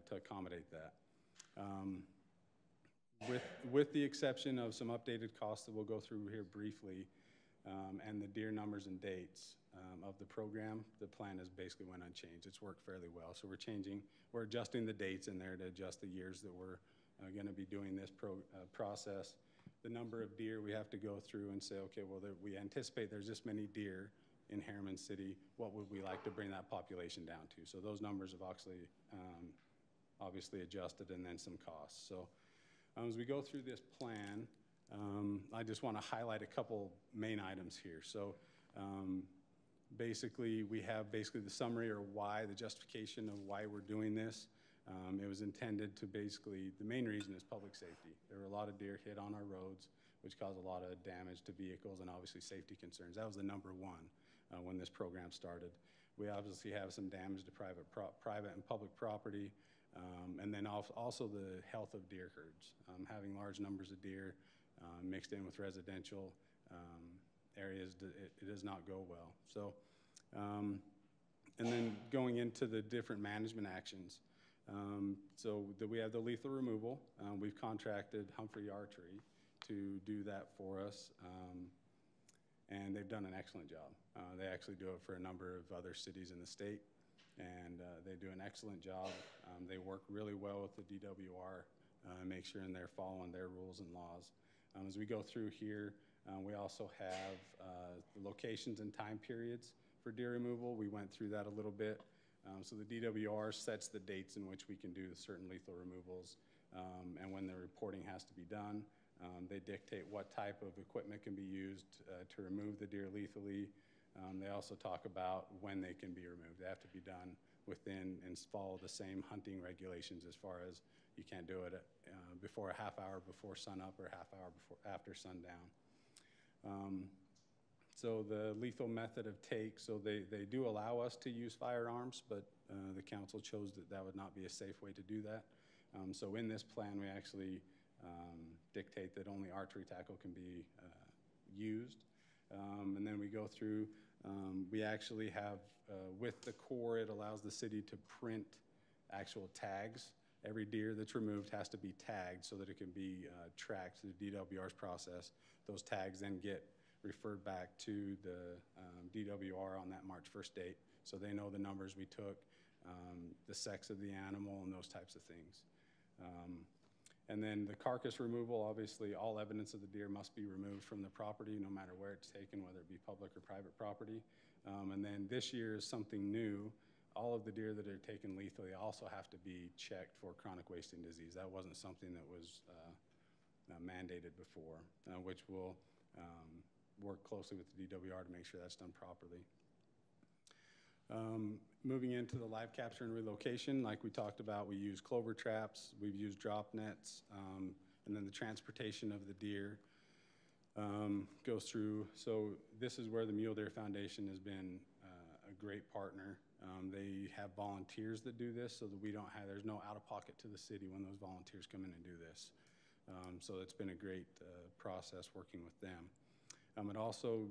to accommodate that. With the exception of some updated costs that we'll go through here briefly, and the deer numbers and dates of the program, the plan has basically went unchanged. It's worked fairly well. So we're adjusting the dates in there to adjust the years that we're going to be doing this process. The number of deer we have to go through and say, okay, well, we anticipate there's this many deer in Herriman City. What would we like to bring that population down to? So those numbers have obviously adjusted, and then some costs. So as we go through this plan, I just want to highlight a couple main items here. So basically, we have the summary or why, the justification of why we're doing this. It was intended to the main reason is public safety. There were a lot of deer hit on our roads, which caused a lot of damage to vehicles and obviously safety concerns. That was the number one when this program started. We obviously have some damage to private and public property, and then also the health of deer herds. Having large numbers of deer mixed in with residential areas, it does not go well. So, and then going into the different management actions. We have the lethal removal. We've contracted Humphrey Archery to do that for us, and they've done an excellent job. They actually do it for a number of other cities in the state, and they do an excellent job. They work really well with the DWR, make sure they're following their rules and laws. As we go through here, we also have the locations and time periods for deer removal. We went through that a little bit. So the DWR sets the dates in which we can do certain lethal removals, and when the reporting has to be done. They dictate what type of equipment can be used to remove the deer lethally. They also talk about when they can be removed. They have to be done within and follow the same hunting regulations, as far as you can't do it before a half hour before sunup or a half hour after sundown. So the lethal method of take, so they do allow us to use firearms, but the council chose that would not be a safe way to do that. So in this plan, we actually dictate that only archery tackle can be used. And then we go through, we actually have, with the Corps, it allows the city to print actual tags. Every deer that's removed has to be tagged so that it can be tracked through the DWR's process. Those tags then get referred back to the DWR on that March 1st date, so they know the numbers we took, the sex of the animal, and those types of things. And then the carcass removal, obviously all evidence of the deer must be removed from the property, no matter where it's taken, whether it be public or private property. And then this year is something new. All of the deer that are taken lethally also have to be checked for chronic wasting disease. That wasn't something that was mandated before, which will work closely with the DWR to make sure that's done properly. Moving into the live capture and relocation, like we talked about, we use clover traps, we've used drop nets, and then the transportation of the deer goes through. So this is where the Mule Deer Foundation has been a great partner. They have volunteers that do this, so that there's no out-of-pocket to the city when those volunteers come in and do this. So it's been a great process working with them. It also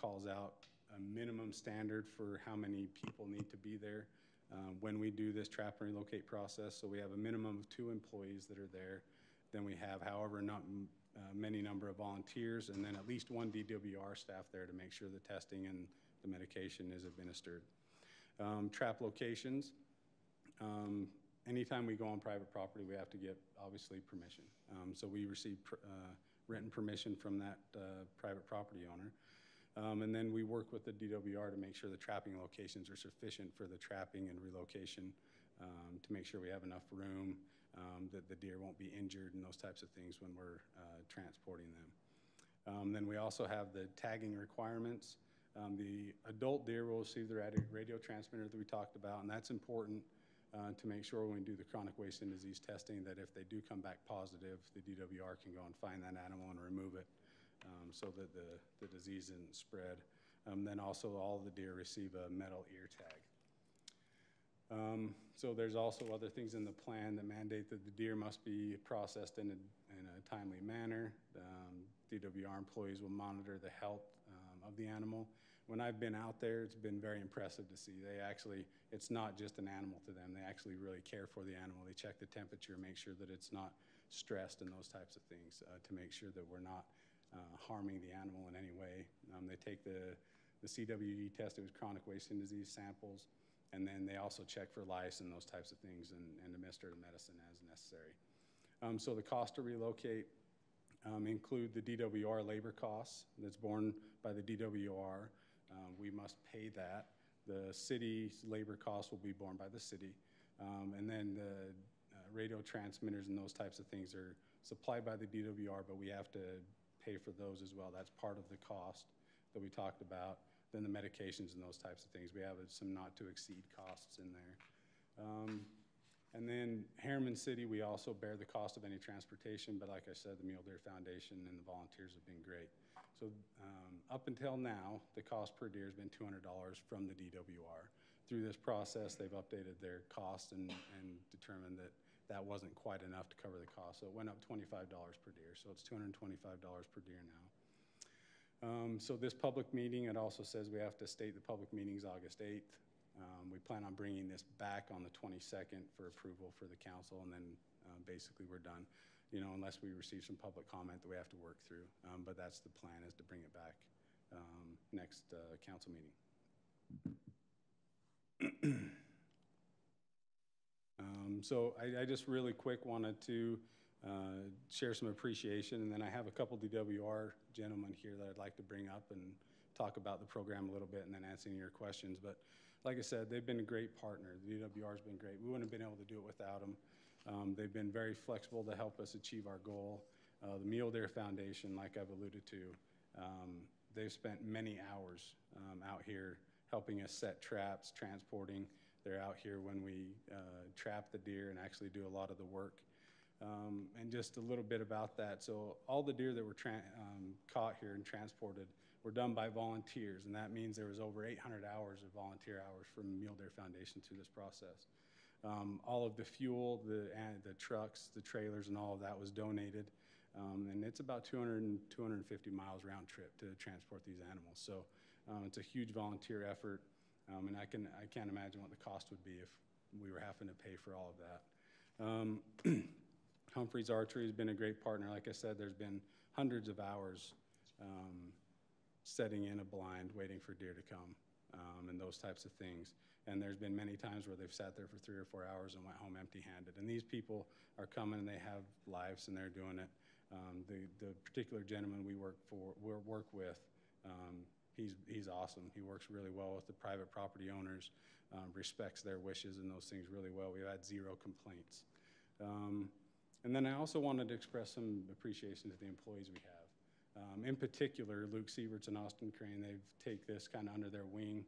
calls out a minimum standard for how many people need to be there. when we do this trap and relocate process. So we have a minimum of 2 employees that are there. Then we have, however, not many number of volunteers, and then at least 1 DWR staff there to make sure the testing and the medication is administered. Trap locations. Anytime we go on private property, we have to get, obviously, permission. So we receive written permission from that private property owner. And then we work with the DWR to make sure the trapping locations are sufficient for the trapping and relocation, to make sure we have enough room, that the deer won't be injured and those types of things when we're transporting them. Then we also have the tagging requirements. The adult deer will receive the radio transmitter that we talked about, and that's important to make sure when we do the chronic waste and disease testing that if they do come back positive, the DWR can go and find that animal and remove it, so that the disease isn't spread. Then also all the deer receive a metal ear tag. So there's also other things in the plan that mandate that the deer must be processed in a timely manner. DWR employees will monitor the health of the animal. When I've been out there, it's been very impressive to see. It's not just an animal to them. They actually really care for the animal. They check the temperature, make sure that it's not stressed and those types of things, to make sure that we're not harming the animal in any way. They take the CWD test, it was chronic waste and disease samples, and then they also check for lice and those types of things and administer the medicine as necessary. So the cost to relocate include the DWR labor costs that's borne by the DWR. We must pay that. The city's labor costs will be borne by the city. And then the radio transmitters and those types of things are supplied by the DWR, but we have to pay for those as well. That's part of the cost that we talked about. Then the medications and those types of things. We have some not to exceed costs in there. And then Herriman City, we also bear the cost of any transportation, but like I said, the Mule Deer Foundation and the volunteers have been great. So up until now, the cost per deer has been $200 from the DWR. Through this process, they've updated their cost and determined that that wasn't quite enough to cover the cost. So it went up $25 per deer. So it's $225 per deer now. So this public meeting, it also says we have to state the public meeting's August 8th. We plan on bringing this back on the 22nd for approval for the council, and then basically we're done, unless we receive some public comment that we have to work through. But that's the plan, is to bring it back next council meeting. So I just really quick wanted to share some appreciation, and then I have a couple DWR gentlemen here that I'd like to bring up and talk about the program a little bit and then answer any of your questions. But like I said, they've been a great partner. The DWR's been great. We wouldn't have been able to do it without them. They've been very flexible to help us achieve our goal. The Mule Deer Foundation, like I've alluded to, they've spent many hours out here helping us set traps, transporting. They're out here when we trap the deer and actually do a lot of the work. And just a little bit about that. So all the deer that were caught here and transported were done by volunteers, and that means there was over 800 hours of volunteer hours from the Mule Deer Foundation through this process. All of the fuel, the trucks, the trailers, and all of that was donated. And it's about 250 miles round trip to transport these animals. So it's a huge volunteer effort, and I can't imagine what the cost would be if we were having to pay for all of that. Humphrey's Archery has been a great partner. Like I said, there's been hundreds of hours setting in a blind, waiting for deer to come, and those types of things. And there's been many times where they've sat there for 3 or 4 hours and went home empty-handed. And these people are coming and they have lives and they're doing it. The particular gentleman we work with, he's awesome. He works really well with the private property owners, respects their wishes and those things really well. We've had 0 complaints. And then I also wanted to express some appreciation to the employees we have. In particular, Luke Sieverts and Austin Crane, they've taken this kind of under their wing.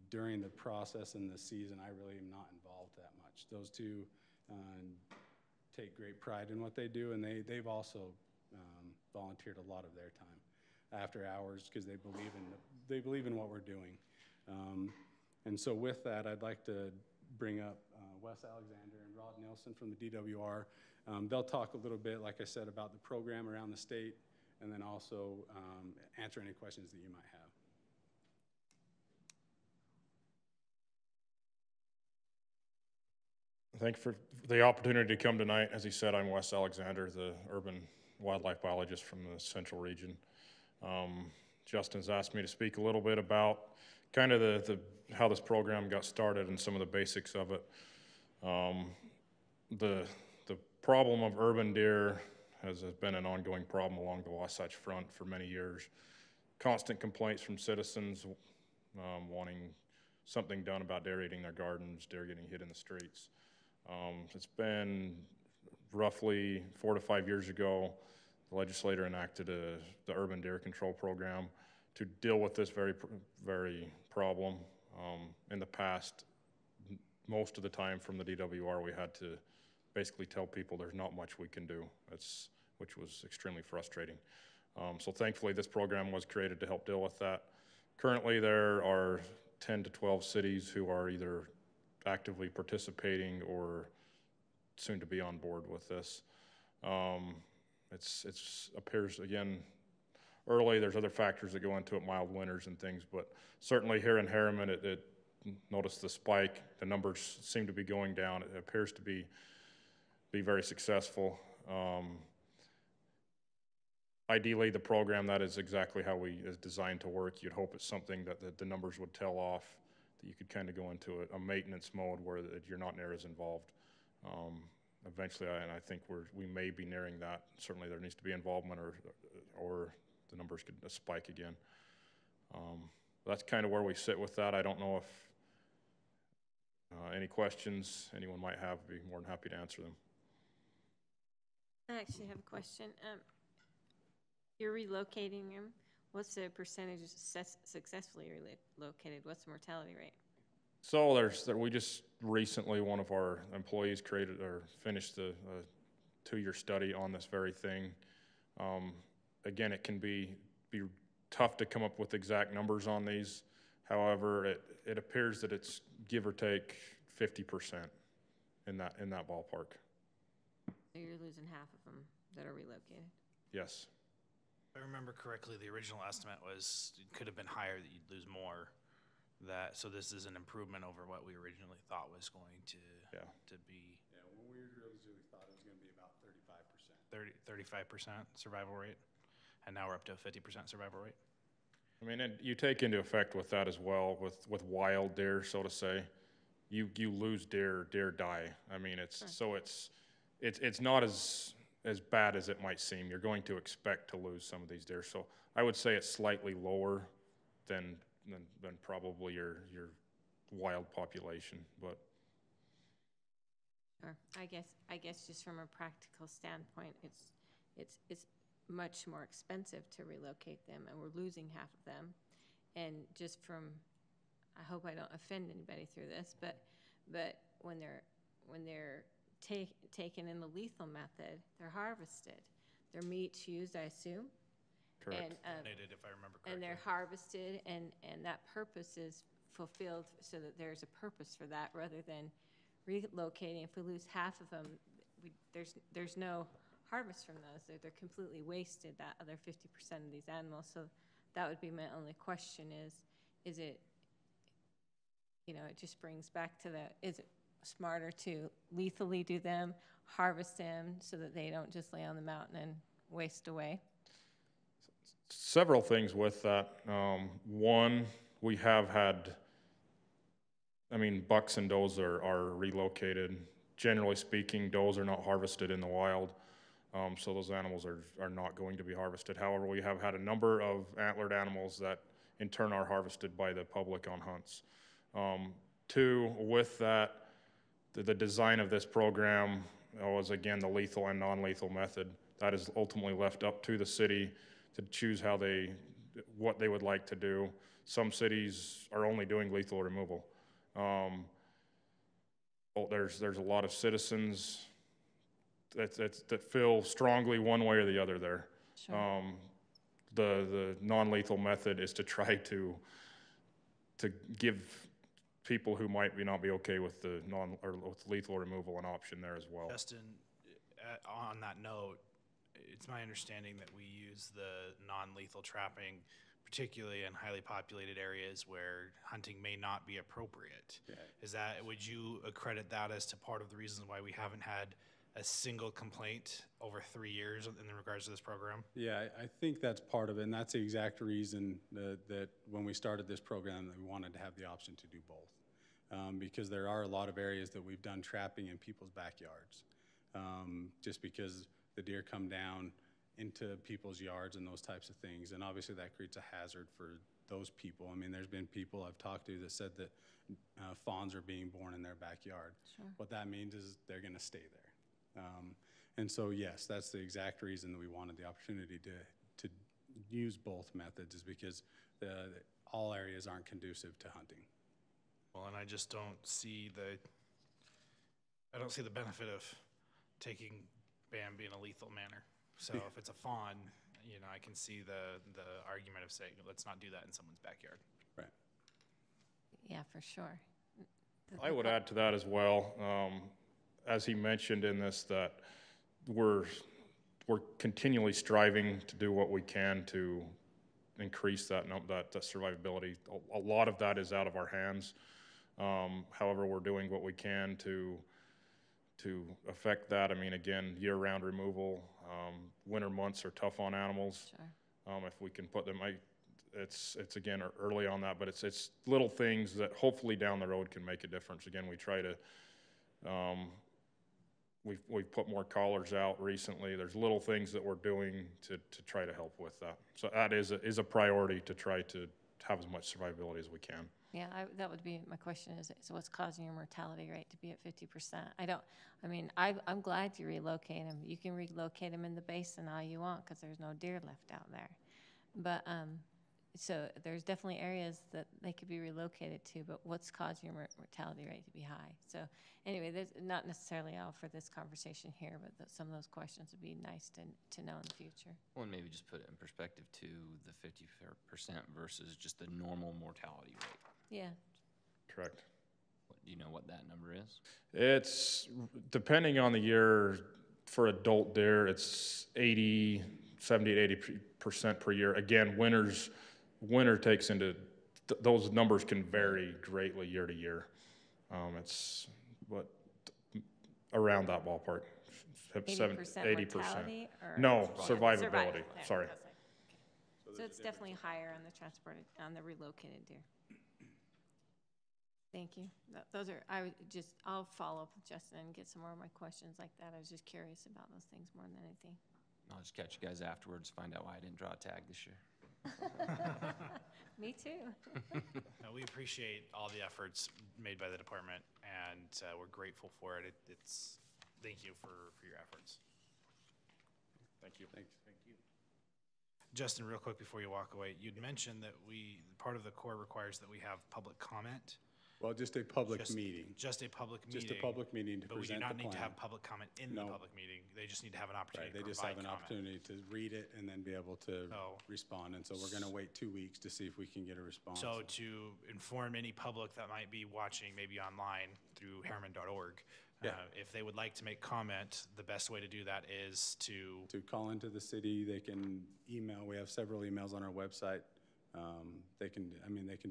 During the process and the season, I really am not involved that much. Those two take great pride in what they do, and they've also volunteered a lot of their time after hours because they believe in what we're doing. And so with that, I'd like to bring up Wes Alexander and Rod Nilsson from the DWR. They'll talk a little bit, like I said, about the program around the state, and then also answer any questions that you might have. Thank you for the opportunity to come tonight. As he said, I'm Wes Alexander, the urban wildlife biologist from the Central Region. Justin's asked me to speak a little bit about kind of the how this program got started and some of the basics of it. The problem of urban deer has been an ongoing problem along the Wasatch Front for many years. Constant complaints from citizens wanting something done about deer eating their gardens, deer getting hit in the streets. It's been roughly 4 to 5 years ago, the legislature enacted the urban deer control program to deal with this very problem. In the past, most of the time from the DWR, we had to basically tell people there's not much we can do, which was extremely frustrating. So thankfully, this program was created to help deal with that. Currently, there are 10 to 12 cities who are either actively participating or soon to be on board with this. It appears, again, early. There's other factors that go into it, mild winters and things, but certainly here in Herriman, it noticed the spike. The numbers seem to be going down. It appears to be very successful. Ideally, the program, that is exactly how is designed to work. You'd hope it's something that the numbers would tail off, that you could kind of go into a maintenance mode where you're not near as involved. Eventually, and I think we may be nearing that. Certainly, there needs to be involvement, or the numbers could spike again. That's kind of where we sit with that. I don't know if any questions anyone might have. I'd be more than happy to answer them. I actually have a question. You're relocating them. What's the percentage successfully relocated? What's the mortality rate? So we just recently, one of our employees created or finished a 2-year study on this very thing. Again, it can be tough to come up with exact numbers on these. However, it appears that it's give or take 50% in that ballpark. So you're losing half of them that are relocated? Yes. If I remember correctly, the original estimate was it could have been higher, that you'd lose more. So this is an improvement over what we originally thought was going to be. Yeah, when we originally thought it was going to be about 35%. 35% survival rate, and now we're up to a 50% survival rate. I mean, and you take into effect with that as well, with wild deer, so to say, you lose deer die. I mean, it's not as bad as it might seem. You're going to expect to lose some of these deer. So I would say it's slightly lower than probably your wild population, but. Sure. I guess just from a practical standpoint, it's much more expensive to relocate them, and we're losing half of them. And just from, I hope I don't offend anybody through this, but when they're taken in the lethal method, they're harvested. Their meat's used, I assume. Correct. If I remember correctly. And they're harvested, and that purpose is fulfilled, so that there's a purpose for that, rather than relocating. If we lose half of them, there's no harvest from those. They're completely wasted, that other 50% of these animals. So that would be my only question is it, it just brings back to is it smarter to lethally do them, harvest them, so that they don't just lay on the mountain and waste away? Several things with that. One, we have had, bucks and does are relocated. Generally speaking, does are not harvested in the wild, so those animals are not going to be harvested. However, we have had a number of antlered animals that in turn are harvested by the public on hunts. Two, with that, the design of this program was, again, the lethal and non-lethal method. That is ultimately left up to the city to choose what they would like to do. Some cities are only doing lethal removal. There's a lot of citizens that feel strongly one way or the other there. Sure. The non-lethal method is to try to give people who might not be okay with with lethal removal an option there as well. Justin, on that note, it's my understanding that we use the non-lethal trapping particularly in highly populated areas where hunting may not be appropriate. Yeah. Would you accredit that as to part of the reasons why we haven't had a single complaint over 3 years in regards to this program? Yeah, I think that's part of it, and that's the exact reason that when we started this program, that we wanted to have the option to do both. Because there are a lot of areas that we've done trapping in people's backyards. Just because the deer come down into people's yards and those types of things, and obviously that creates a hazard for those people. I mean, there's been people I've talked to that said that fawns are being born in their backyard. Sure. What that means is they're gonna stay there. And so yes, that's the exact reason that we wanted the opportunity to use both methods, is because all areas aren't conducive to hunting. Well, and I just don't see the benefit of taking Bambi in a lethal manner. So if it's a fawn, you know, I can see the argument of saying, let's not do that in someone's backyard. Right. Yeah, for sure. I would add to that as well, as he mentioned in this, that we're continually striving to do what we can to increase that survivability. A lot of that is out of our hands. However, we're doing what we can to affect that. I mean, again, year-round removal. Winter months are tough on animals. Sure. If we can put them, it's again early on that, but it's little things that hopefully down the road can make a difference. Again, we try to. We've put more collars out recently. There's little things that we're doing to try to help with that. So that is a priority, to try to have as much survivability as we can. Yeah, that would be my question, is what's causing your mortality rate to be at 50%? I'm glad you relocate them. You can relocate them in the basin all you want because there's no deer left out there. But so there's definitely areas that they could be relocated to, but what's causing your mortality rate to be high? So anyway, there's not necessarily all for this conversation here, but some of those questions would be nice to know in the future. Well, and maybe just put it in perspective to the 50% versus just the normal mortality rate. Yeah. Correct. Do you know what that number is? It's, depending on the year, for adult deer, it's 70 to 80% per year. Again, winter takes into, those numbers can vary greatly year to year. It's around that ballpark. 80% mortality? Or no, survivability. Sorry. So it's definitely higher on the relocated deer. Thank you. I'll follow up with Justin and get some more of my questions like that. I was just curious about those things more than anything. I'll just catch you guys afterwards, find out why I didn't draw a tag this year. Me too. No, we appreciate all the efforts made by the department, and we're grateful for it. Thank you for your efforts. Thank you. Thanks. Thank you. Justin, real quick before you walk away, you'd mentioned that part of the core requires that we have public comment. Well, just a public meeting. Just a public meeting. Just a public meeting to present the plan. But we do not need to have public comment in the public meeting. They just need to have an opportunity to provide comment. They just have an opportunity to read it and then be able to respond. And so we're going to wait 2 weeks to see if we can get a response. So to inform any public that might be watching, maybe online through herriman.org, if they would like to make comment, the best way to do that is to call into the city. They can email. We have several emails on our website. They can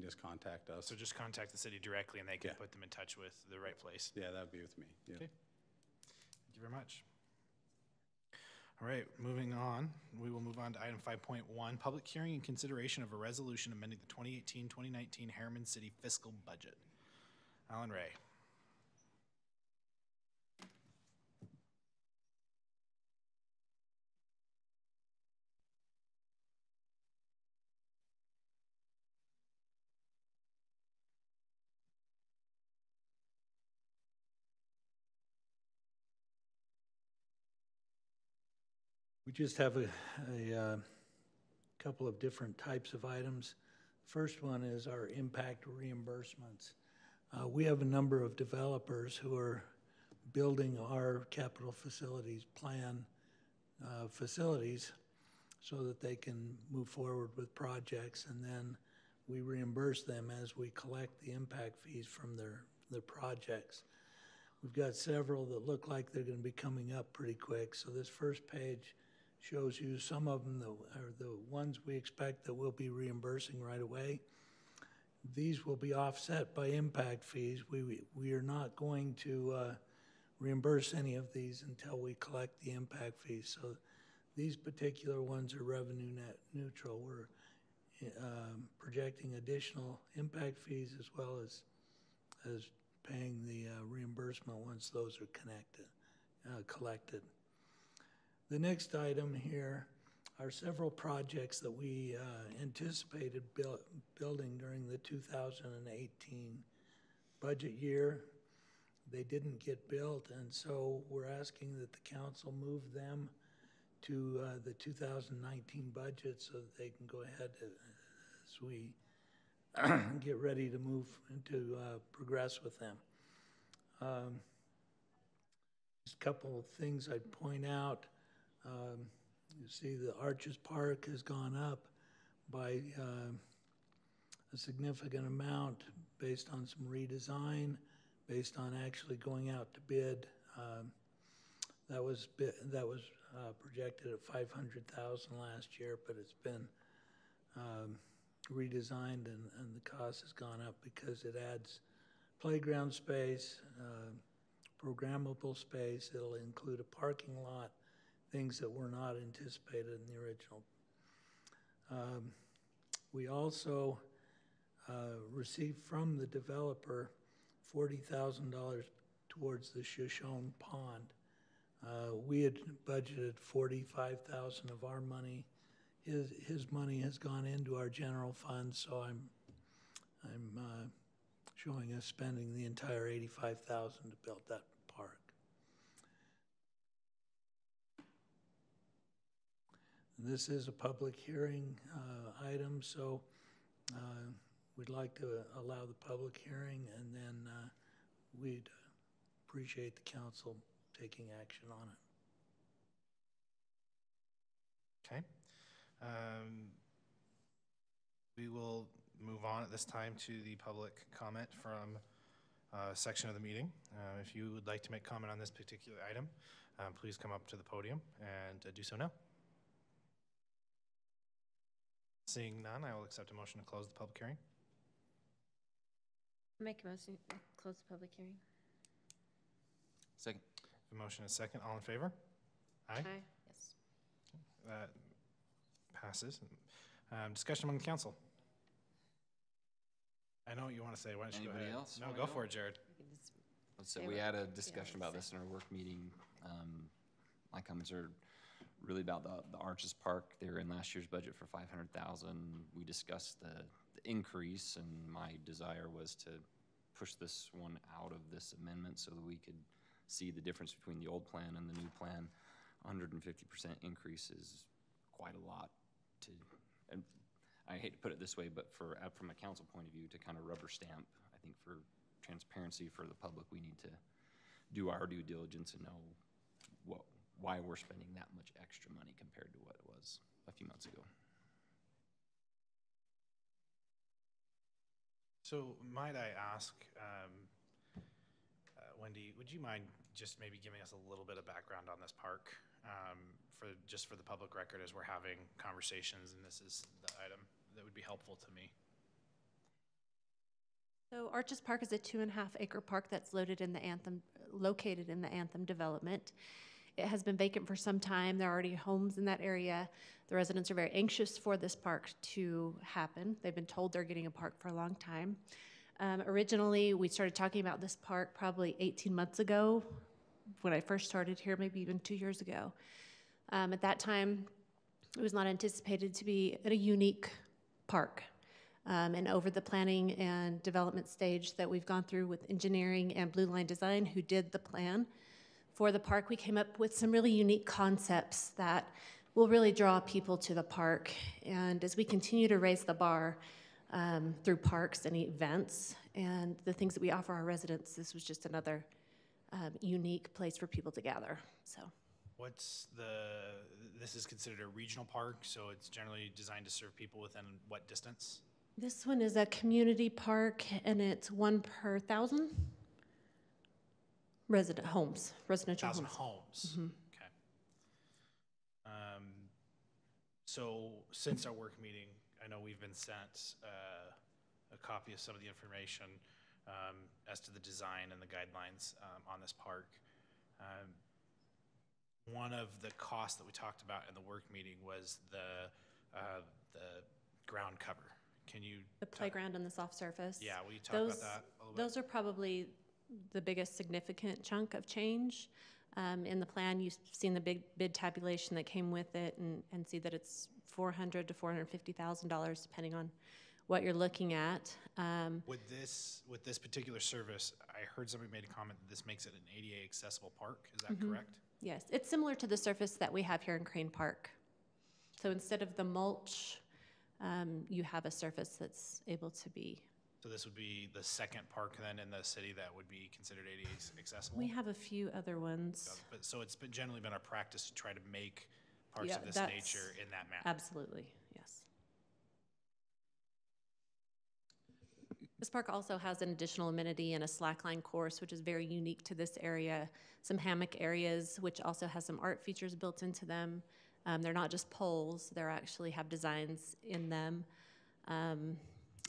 just contact us. So just contact the city directly, and they can put them in touch with the right place. Yeah, that would be with me. Yeah. Okay. Thank you very much. All right, moving on. We will move on to item 5.1, public hearing and consideration of a resolution amending the 2018-2019 Herriman City fiscal budget. Alan Ray. We just have a couple of different types of items. First one is our impact reimbursements. We have a number of developers who are building our capital facilities plan facilities so that they can move forward with projects, and then we reimburse them as we collect the impact fees from their projects. We've got several that look like they're going to be coming up pretty quick. So this first page shows you some of them are the ones we expect that we'll be reimbursing right away. These will be offset by impact fees. We are not going to reimburse any of these until we collect the impact fees. So these particular ones are revenue net neutral. We're projecting additional impact fees as well as paying the reimbursement once those are collected. The next item here are several projects that we anticipated building during the 2018 budget year. They didn't get built, and so we're asking that the council move them to the 2019 budget so that they can go ahead as we get ready to move into progress with them. Just a couple of things I'd point out. You see the Arches Park has gone up by a significant amount based on some redesign, based on actually going out to bid. That was projected at $500,000 last year, but it's been redesigned and the cost has gone up because it adds playground space, programmable space. It'll include a parking lot, things that were not anticipated in the original. We also received from the developer $40,000 towards the Shoshone Pond. We had budgeted $45,000 of our money. His money has gone into our general fund, so I'm showing us spending the entire $85,000 to build that park. This is a public hearing item, so we'd like to allow the public hearing, and then we'd appreciate the council taking action on it. Okay. We will move on at this time to the public comment from a section of the meeting. If you would like to make comment on this particular item, please come up to the podium and do so now. Seeing none, I will accept a motion to close the public hearing. Make a motion to close the public hearing. Second. A motion and a second. All in favor? Aye. Aye. Yes. That passes. Discussion among the council. I know what you want to say. Why don't you go ahead? Else No, go for it, Jared. So we had a discussion about this in our work meeting. My comments are really about the Arches Park. They were in last year's budget for $500,000. We discussed the increase, and my desire was to push this one out of this amendment so that we could see the difference between the old plan and the new plan. 150% increase is quite a lot to, and I hate to put it this way, but from a council point of view, to kind of rubber stamp, I think for transparency for the public, we need to do our due diligence and know why we're spending that much extra money compared to what it was a few months ago. So might I ask, Wendy, would you mind just maybe giving us a little bit of background on this park for the public record as we're having conversations, and this is the item that would be helpful to me. So Arches Park is a 2.5 acre park that's located in the Anthem development. It has been vacant for some time. There are already homes in that area. The residents are very anxious for this park to happen. They've been told they're getting a park for a long time. Originally, we started talking about this park probably 18 months ago when I first started here, maybe even 2 years ago. At that time, it was not anticipated to be a unique park. And over the planning and development stage that we've gone through with engineering and Blue Line Design, who did the plan for the park, we came up with some really unique concepts that will really draw people to the park. And as we continue to raise the bar through parks and events and the things that we offer our residents, this was just another unique place for people to gather. So. This is considered a regional park, so it's generally designed to serve people within what distance? This one is a community park, and it's 1 per 1,000 residential homes. Mm-hmm. Okay. So since our work meeting, I know we've been sent a copy of some of the information as to the design and the guidelines on this park. One of the costs that we talked about in the work meeting was the ground cover. Can you? The playground and the soft surface. Yeah, will you talk about that a little bit? Those are probably the biggest significant chunk of change. In the plan, you've seen the big bid tabulation that came with it, and see that it's $400,000 to $450,000, depending on what you're looking at. With this particular service, I heard somebody made a comment that this makes it an ADA accessible park. Is that correct? Yes, it's similar to the surface that we have here in Crane Park. So instead of the mulch, you have a surface that's able to be. So this would be the second park then in the city that would be considered ADA accessible? We have a few other ones. But so it's generally been our practice to try to make parks of this nature in that manner. Absolutely, yes. This park also has an additional amenity and a slackline course, which is very unique to this area. Some hammock areas, which also has some art features built into them. They're not just poles, they actually have designs in them.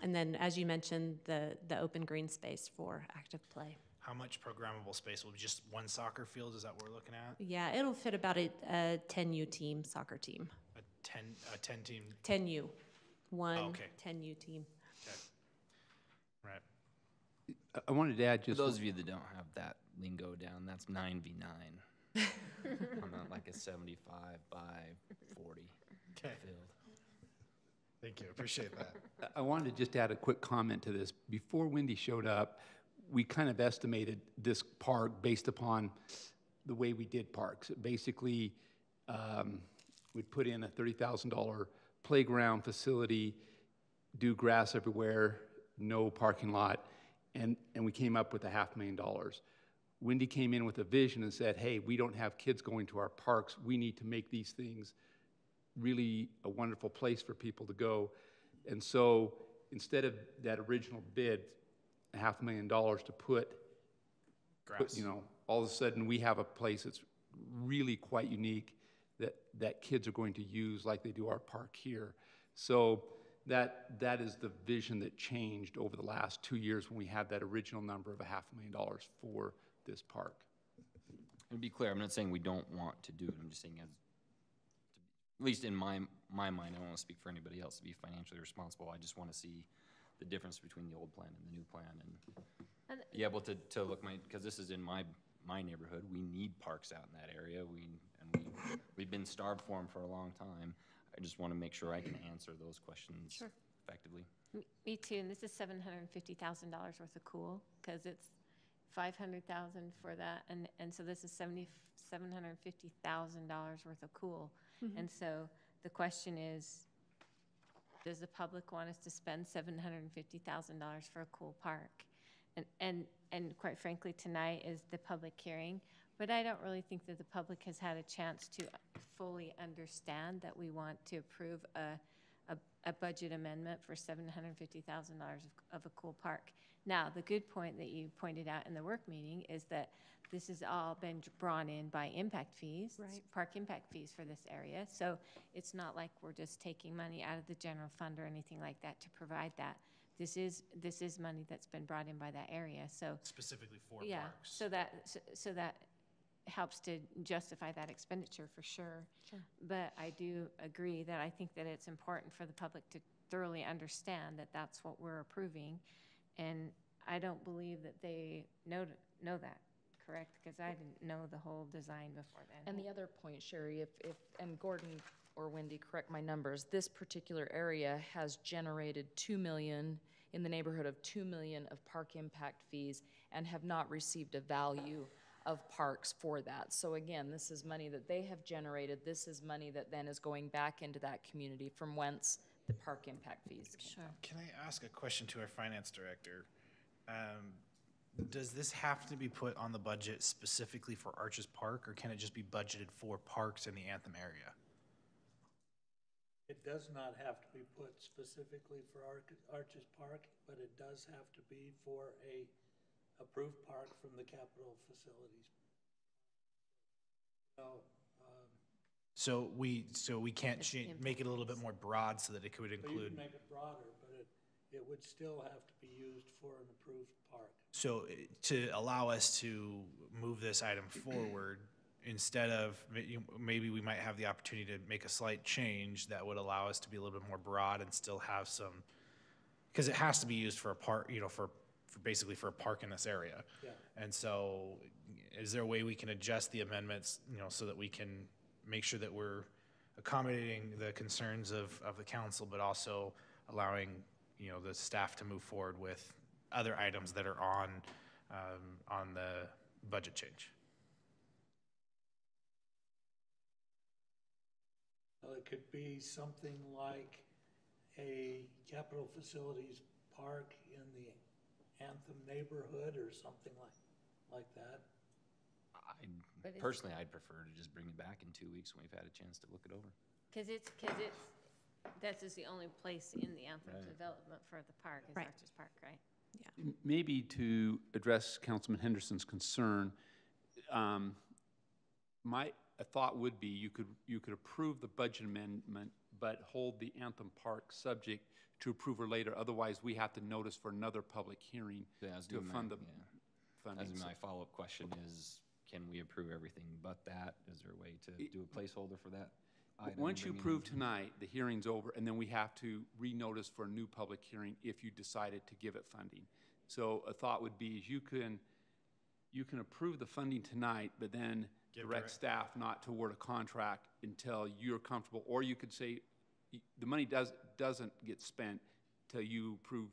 And then, as you mentioned, the open green space for active play. How much programmable space will be just one soccer field? Is that what we're looking at? Yeah, it'll fit about a 10U team, soccer team. A 10 team? 10U. One 10U team. Okay. Right. I wanted to add just... For those of you that don't have that lingo down, that's 9v9. I'm not like a 75 by 40 field. Thank you, appreciate that. I wanted to just add a quick comment to this. Before Wendy showed up, we kind of estimated this park based upon the way we did parks. Basically, we'd put in a $30,000 playground facility, do grass everywhere, no parking lot, and we came up with $500,000. Wendy came in with a vision and said, hey, we don't have kids going to our parks. We need to make these things really a wonderful place for people to go. And so instead of that original bid, $500,000 to put, you know, all of a sudden we have a place that's really quite unique that kids are going to use like they do our park here. So that is the vision that changed over the last 2 years when we had that original number of $500,000 for this park. And to be clear, I'm not saying we don't want to do it. I'm just saying, at least in my mind, I don't want to speak for anybody else to be financially responsible. I just want to see the difference between the old plan and the new plan, and be able to look because this is in my neighborhood. We need parks out in that area. We've been starved for them for a long time. I just want to make sure I can answer those questions effectively. Me too, and this is $750,000 worth of cool, because it's $500,000 for that, and so this is $750,000 worth of cool. And so the question is, does the public want us to spend $750,000 for a cool park? And quite frankly, tonight is the public hearing, but I don't really think that the public has had a chance to fully understand that we want to approve a budget amendment for $750,000 of a cool park. Now, the good point that you pointed out in the work meeting is that this has all been brought in by impact fees, park impact fees for this area. So it's not like we're just taking money out of the general fund or anything like that to provide that. This is money that's been brought in by that area. So specifically for parks. So that helps to justify that expenditure for sure. But I do agree that I think that it's important for the public to thoroughly understand that that's what we're approving, and I don't believe that they know that. Correct, because I didn't know the whole design before then. And the other point, Sherry, and Gordon or Wendy, correct my numbers, this particular area has generated $2 million, in the neighborhood of $2 million of park impact fees, and have not received a value of parks for that. So again, this is money that they have generated. This is money that then is going back into that community from whence the park impact fees came from. Can I ask a question to our finance director? Does this have to be put on the budget specifically for Arches Park, or can it just be budgeted for parks in the Anthem area? It does not have to be put specifically for Arches Park, but it does have to be for a approved park from the capital facilities. So, So we can't It's make it a little bit more broad so that it could So you include. can make it broader, but it would still have to be used for an approved park. So to allow us to move this item forward, instead of, maybe we might have the opportunity to make a slight change that would allow us to be a little bit more broad and still have some, because it has to be used for a park, for basically for a park in this area. Yeah. And so is there a way we can adjust the amendments, so that we can make sure that we're accommodating the concerns of the council, but also allowing, the staff to move forward with other items that are on the budget change? Well, it could be something like a capital facilities park in the Anthem neighborhood or something like that. Personally, I'd prefer to just bring it back in 2 weeks when we've had a chance to look it over. Because that's just the only place in the Anthem development for the park, is Right. Arches Park, right? Maybe to address Councilman Henderson's concern, a thought would be you could approve the budget amendment, but hold the Anthem Park subject to approval later. Otherwise, we have to notice for another public hearing to fund the funding. As my follow-up question is, can we approve everything but that? Is there a way to do a placeholder for that item? Once you approve tonight, the hearing's over, and then we have to renotice for a new public hearing if you decided to give it funding. So a thought would be is you can approve the funding tonight, but then direct staff not to award a contract until you're comfortable, or you could say the money doesn't get spent till you approve.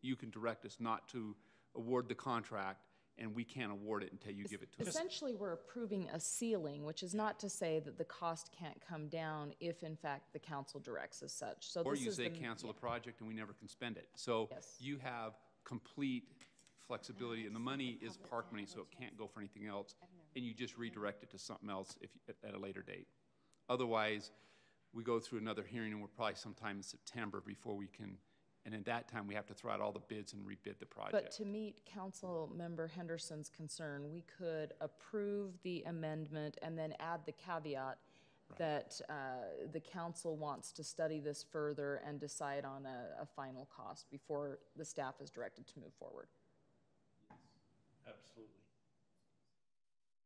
You can direct us not to award the contract, and we can't award it until you give it to us. Essentially, we're approving a ceiling, which is not to say that the cost can't come down if, in fact, the council directs as such. So or this you is say cancel the project and we never can spend it. So you have complete flexibility, and the money is park money, so it can't go for anything else, and you just redirect it to something else at a later date. Otherwise, we go through another hearing, and we're probably sometime in September before we can, and at that time, we have to throw out all the bids and rebid the project. But to meet Council Member Henderson's concern, we could approve the amendment and then add the caveat that the council wants to study this further and decide on a final cost before the staff is directed to move forward. Absolutely.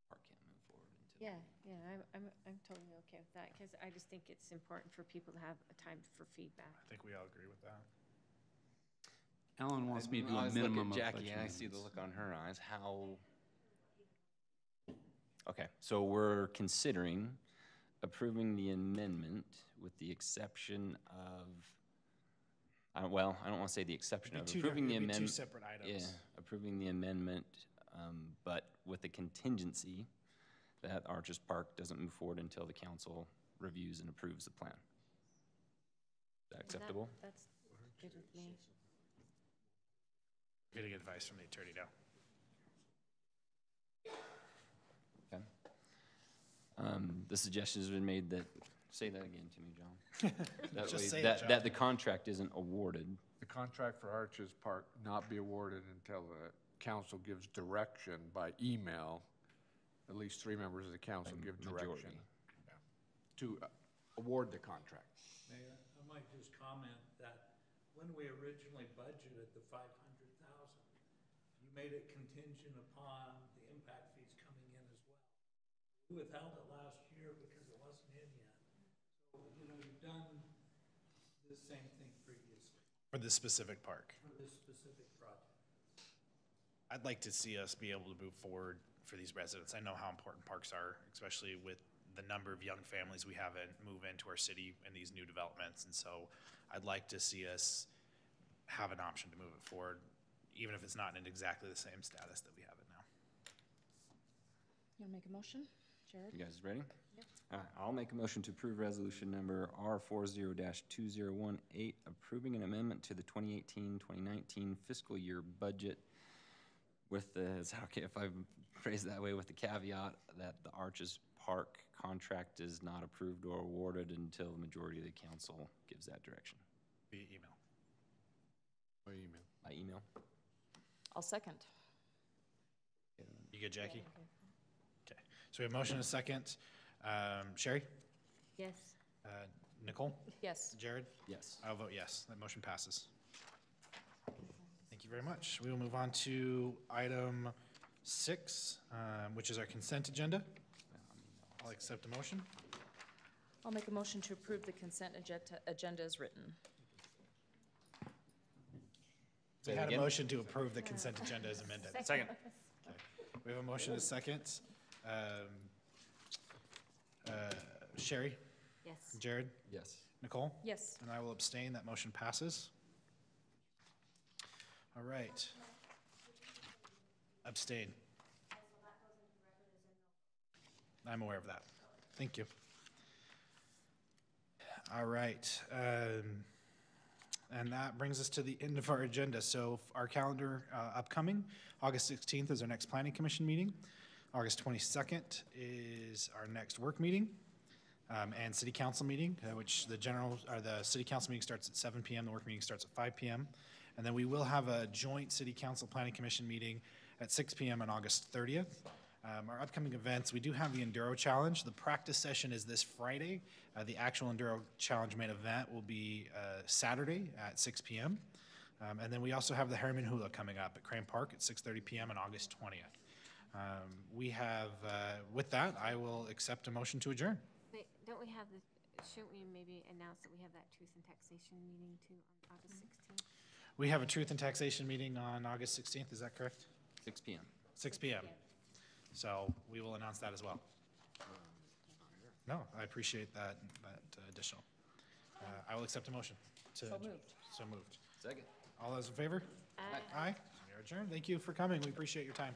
Park can't move forward until. Yeah, I'm totally okay with that, because I just think it's important for people to have a time for feedback. I think we all agree with that. Alan wants me to do a Look minimum at of Jackie, budget and I see the amendments. look on her eyes. Okay, so we're considering approving the amendment with the exception of, I don't want to say the exception of, approving the amendment. Two separate items. Yeah, approving the amendment, but with the contingency that Arches Park doesn't move forward until the council reviews and approves the plan. Is that acceptable? That's good with me. Getting advice from the attorney now. Okay. The suggestion has been made that, say that again to me, John. That the contract isn't awarded. The contract for Arches Park not be awarded until the council gives direction by email. At least 3 members of the council give direction to award the contract. Mayor, I might just comment that when we originally budgeted the 500,000, you made it contingent upon the impact fees coming in as well. We withheld it last year because it wasn't in yet. So, you've done the same thing previously. For this specific park. For this specific project. I'd like to see us be able to move forward for these residents. I know how important parks are, especially with the number of young families we have move into our city in these new developments. And so I'd like to see us have an option to move it forward, even if it's not in exactly the same status that we have it now. You want to make a motion, Jared? You guys ready? Yep. All right, I'll make a motion to approve resolution number R40-2018, approving an amendment to the 2018-2019 fiscal year budget with the, is that okay if I phrase it that way, with the caveat that the Arches Park contract is not approved or awarded until the majority of the council gives that direction. Via email. By email. By email. I'll second. You good, Jackie? Okay. So we have a motion and a second. Sherry? Yes. Nicole? Yes. Jared? Yes. I'll vote yes. That motion passes. Thank you very much. We will move on to item 6, which is our consent agenda. I'll accept a motion. I'll make a motion to approve the consent agenda as written. We had a motion to approve the consent agenda as amended. Second. Okay. We have a motion and a second. Sherry? Yes. Jared? Yes. Nicole? Yes. And I will abstain. That motion passes. All right. Abstain. I'm aware of that. Thank you. All right. And that brings us to the end of our agenda. So our calendar upcoming, August 16th is our next Planning Commission meeting. August 22nd is our next work meeting and City Council meeting, which the City Council meeting starts at 7 p.m. The work meeting starts at 5 p.m. And then we will have a joint City Council Planning Commission meeting at 6 p.m. on August 30th. Our upcoming events, we do have the Enduro Challenge. The practice session is this Friday. The actual Enduro Challenge main event will be Saturday at 6 p.m. And then we also have the Herriman Hula coming up at Crane Park at 6:30 p.m. on August 20th. With that, I will accept a motion to adjourn. Wait, don't we have shouldn't we maybe announce that we have that truth and taxation meeting too on August 16th? We have a Truth and Taxation meeting on August 16th, is that correct? 6 p.m. 6 p.m. So we will announce that as well. No, I appreciate that additional. I will accept a motion. So moved. So moved. Second. All those in favor? Aye. Aye. We are adjourned. Thank you for coming. We appreciate your time.